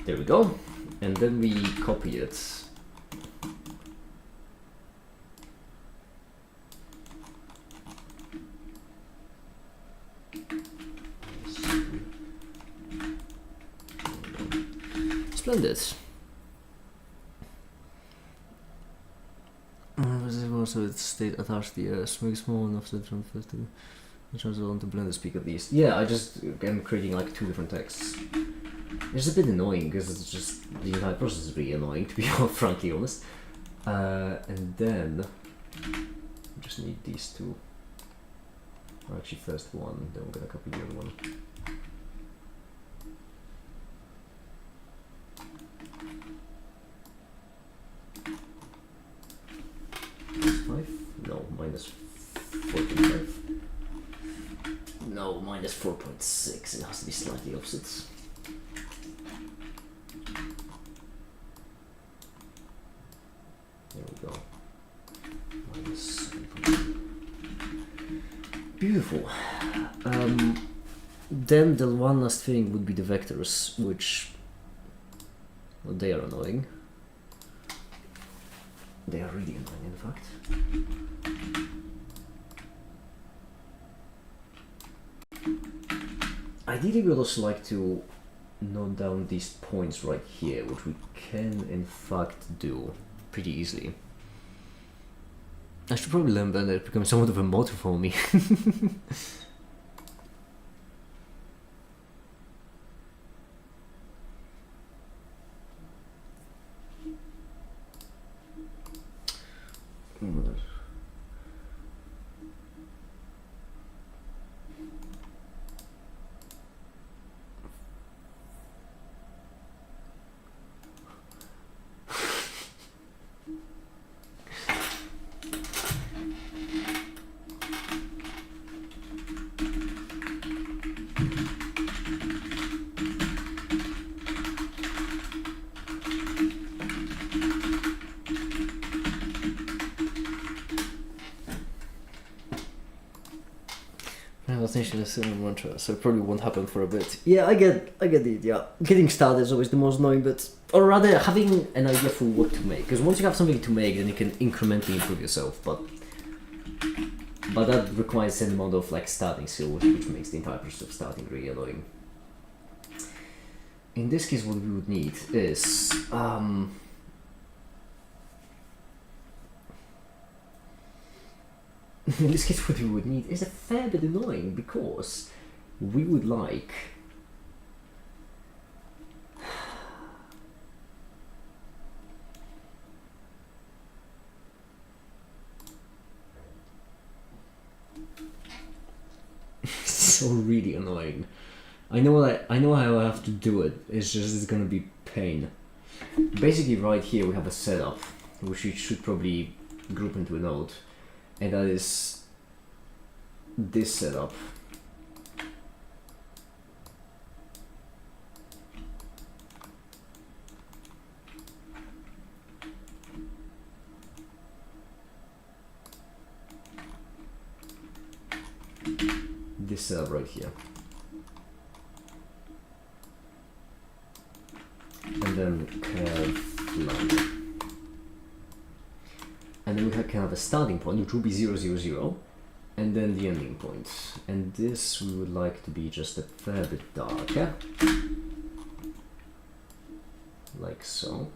There we go, and then we copy it. Splendid. So it's state attached the make small enough to transfer to which ones I want to blend the speak at least. Yeah, I just am creating like 2 different texts. It's a bit annoying because it's just the entire process is really annoying, to be frankly honest. And then we just need these 2. Actually, first one, then we're gonna copy the other one. -5? No, -4.5. No, -4.6. It has to be slightly opposite. There we go. -7.1. Beautiful. Then the one last thing would be the vectors, which, well, they are annoying. They are really annoying, in fact. Ideally, we'd also like to note down these points right here, which we can, in fact, do pretty easily. I should probably learn that it becomes somewhat of a motor for me. Mantra, so it probably won't happen for a bit. Yeah, I get the idea. Getting started is always the most annoying bit, or rather having an idea for what to make. Because once you have something to make, then you can incrementally improve yourself. But that requires an amount of like starting skill, which makes the entire process of starting really annoying. In this case, what we would need is in this case, what we would need is a fair bit annoying, because we would like so really annoying. I know how I have to do it. It's just it's gonna be pain. Basically, right here we have a setup, which we should probably group into a node. And that is this setup. This setup right here. And then curve line. And then we can have a starting point, which will be 0, 0, 0, and then the ending point. And this we would like to be just a fair bit darker, like so.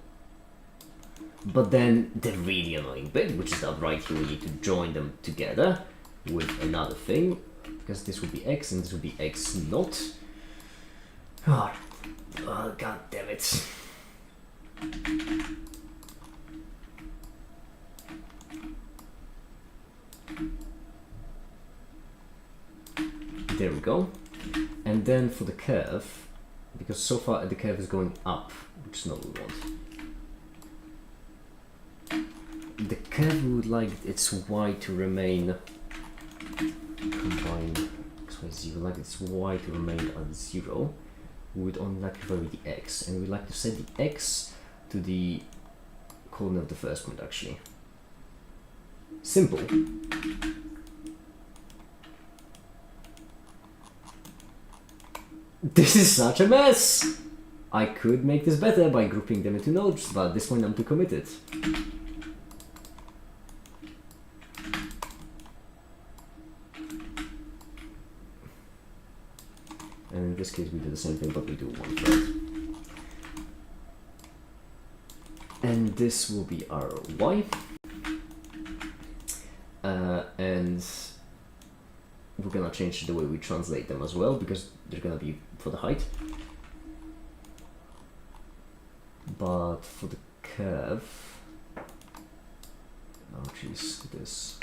But then the really annoying bit, which is that right here, we need to join them together with another thing, because this would be x and this would be x naught. Oh, god damn it. There we go. And then for the curve, because so far the curve is going up, which is not what we want. The curve, we would like its y to remain combined x, y, z. We would like its y to remain at 0. We would only like to vary the x, and we'd like to set the x to the coordinate of the first point, actually. Simple. This is such a mess! I could make this better by grouping them into nodes, but at this point I'm too committed. And in this case we do the same thing, but we do one thread. And this will be our y. And we're gonna change the way we translate them as well, because they're gonna be for the height. But for the curve, oh jeez, this.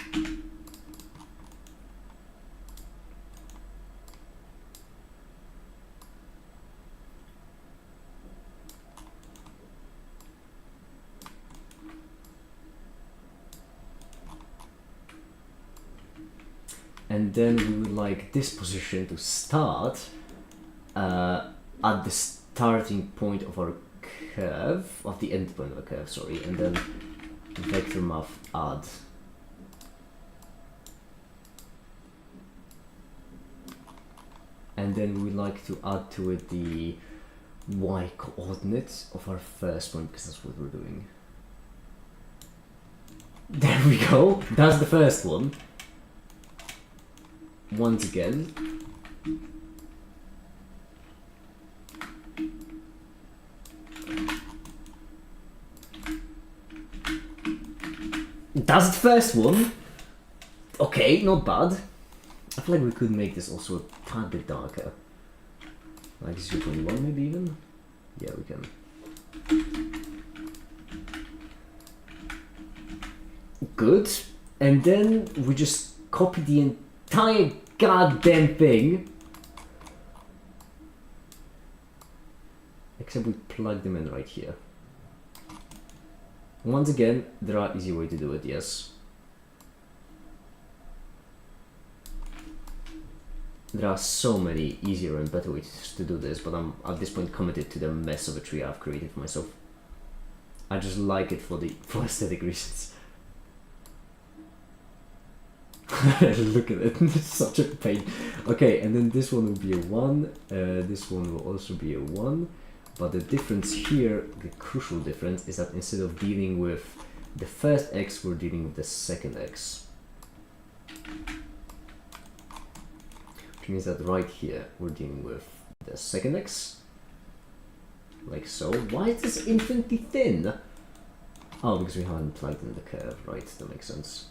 then we would like this position to start at the starting point of our curve, of the end point of a curve, sorry, and then vector math add. And then we would like to add to it the y coordinates of our first point, because that's what we're doing. There we go, that's the first one. Once again. That's the first one. Okay, not bad. I feel like we could make this also a tad bit darker. Like 0.1 maybe even? Yeah, we can. Good. And then we just copy the entire goddamn thing. Except we plug them in right here. Once again, there are easy way to do it, yes. There are so many easier and better ways to do this, but I'm at this point committed to the mess of a tree I've created for myself. I just like it for aesthetic reasons. Look at it, it's such a pain. Okay, and then this one will be a 1, this one will also be a 1, but the difference here, the crucial difference, is that instead of dealing with the first x, we're dealing with the second x. Which means that right here, we're dealing with the second x, like so. Why is this infinitely thin? Oh, because we haven't plugged in the curve, right, that makes sense.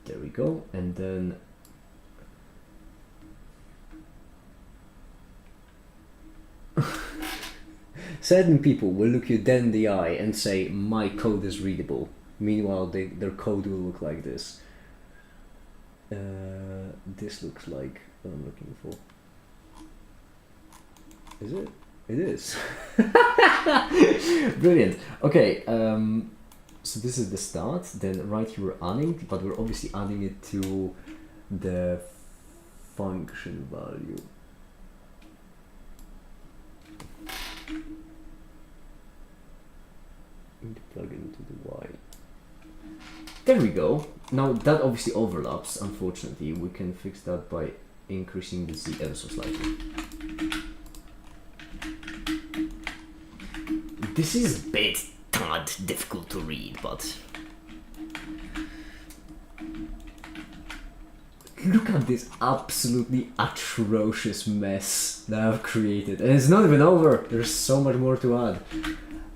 There we go, and then certain people will look you dead in the eye and say, my code is readable. Meanwhile, their code will look like this. This looks like what I'm looking for. Is it? It is. Brilliant. Okay, so this is the start, then right here we're adding, but we're obviously adding it to the function value. Need to plug into the y. There we go. Now that obviously overlaps, unfortunately. We can fix that by increasing the z ever so slightly. This is a bit difficult to read, but look at this absolutely atrocious mess that I've created, and it's not even over. There's so much more to add.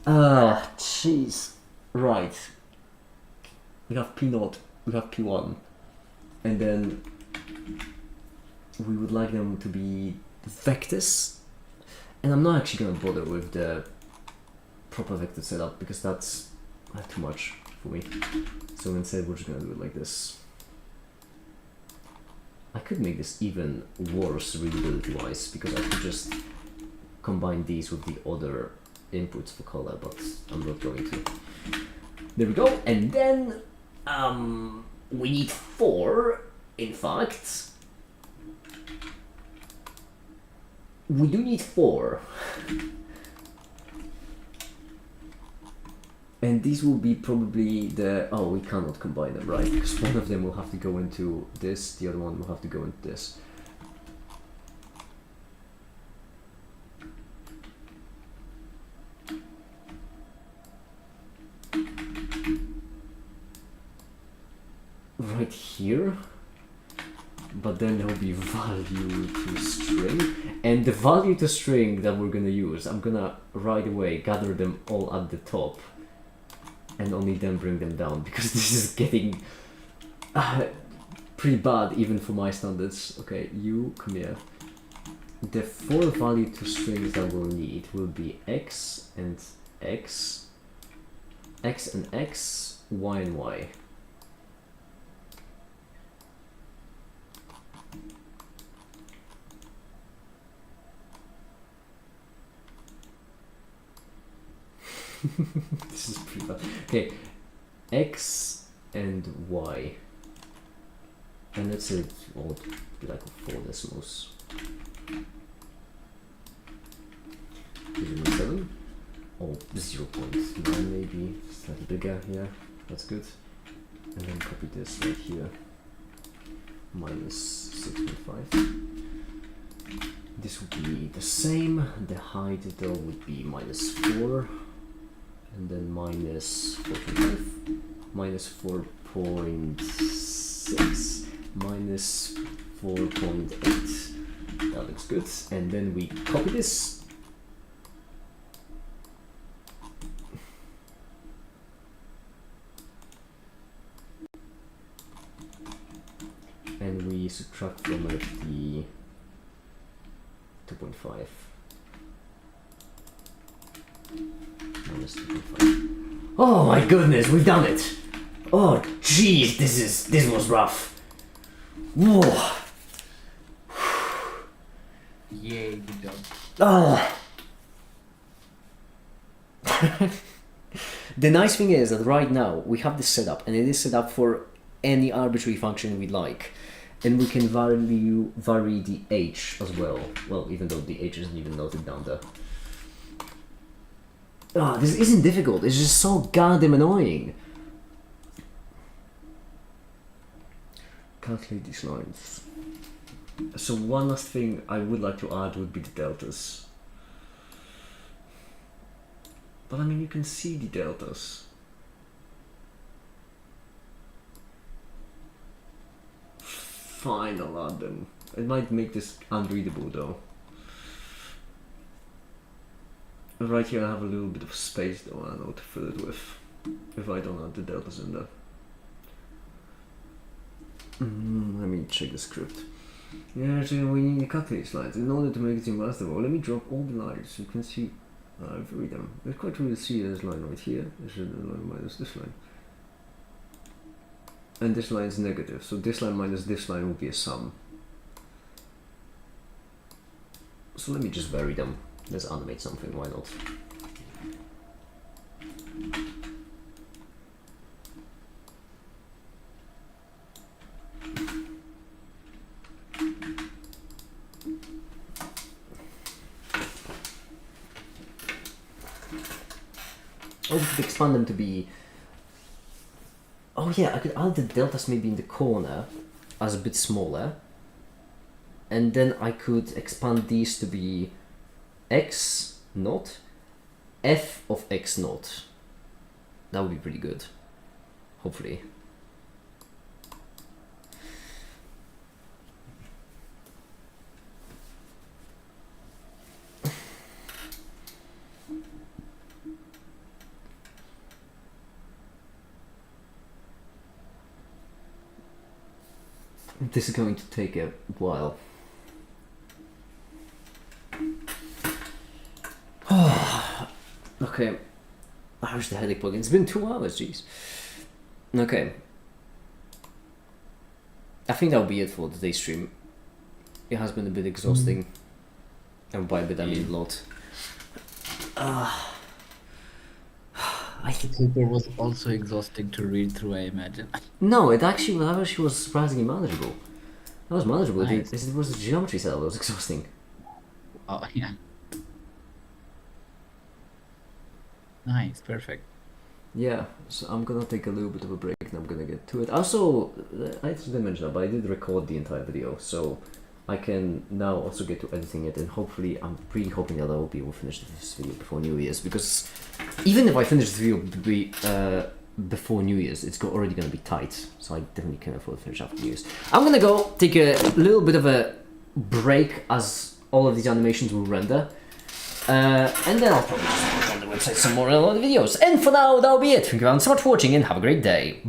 Ah, jeez. Right. We have P0, we have P1, and then we would like them to be vectors, and I'm not actually gonna bother with the proper vector setup because that's too much for me. So instead we're just gonna do it like this. I could make this even worse readability wise because I could just combine these with the other inputs for color, but I'm not going to. There we go, and then we need 4, in fact. We do need 4. And these will be probably the... Oh, we cannot combine them, right? Because one of them will have to go into this, the other one will have to go into this. Right here. But then there will be value to string. And the value to string that we're gonna use, I'm gonna right away gather them all at the top. And only then bring them down, because this is getting pretty bad even for my standards. Okay, you come here. The 4 value to strings that we'll need will be x and x, x and x, y and y. This is pretty bad. Okay, X and Y. And let's say it's all be like 4 decimals. 0.7 or 0.9 maybe, slightly bigger, yeah, that's good. And then copy this right here, minus 6.5. This would be the same, the height though would be minus 4, and then minus 4.5, minus 4.6, minus 4.8. That looks good. And then we copy this. And we subtract from it the 2.5 minus 2.5. Oh my goodness, we've done it! Oh jeez, this was rough. Whoa. Yay, good job. Oh. The nice thing is that right now we have this set up, and it is set up for any arbitrary function we like, and we can vary the h as well. Well, even though the h isn't even noted down there. Ah, this isn't difficult. It's just so goddamn annoying. Calculate these lines. So one last thing I would like to add would be the deltas. But I mean, you can see the deltas. Fine, I'll add them. It might make this unreadable though. Right here I have a little bit of space though, I know what to fill it with. If I don't add the deltas in there. Let me check the script. Yeah, actually we need to calculate slides. In order to make it investable, let me drop all the lines so you can see. I've read them. It's quite easy to see this line right here. This is the line minus this line. And this line is negative, so this line minus this line will be a sum. So let me just vary them. Let's animate something, why not? Oh, we could expand them to be... Oh yeah, I could add the deltas maybe in the corner as a bit smaller. And then I could expand these to be x naught, f of x naught. That would be pretty good, hopefully. This is going to take a while. Okay. I wish the headache plugin. It's been 2 hours, jeez. Okay. I think that'll be it for today's stream. It has been a bit exhausting. And by a bit I mean a lot. I think it was also exhausting to read through, I imagine. No, it actually was surprisingly manageable. That was manageable. Nice. It was the geometry cell that was exhausting. Oh, yeah. Nice, perfect. Yeah, so I'm gonna take a little bit of a break and I'm gonna get to it. Also, I didn't mention that, but I did record the entire video, so I can now also get to editing it, and hopefully, I'm really hoping that I will be able to finish this video before New Year's, because even if I finish this video before New Year's, it's already gonna be tight, so I definitely can't afford to finish after New Year's. I'm gonna go take a little bit of a break as all of these animations will render. And then I'll probably just put on the website some more other videos. And for now, that'll be it. Thank you very so much for watching and have a great day.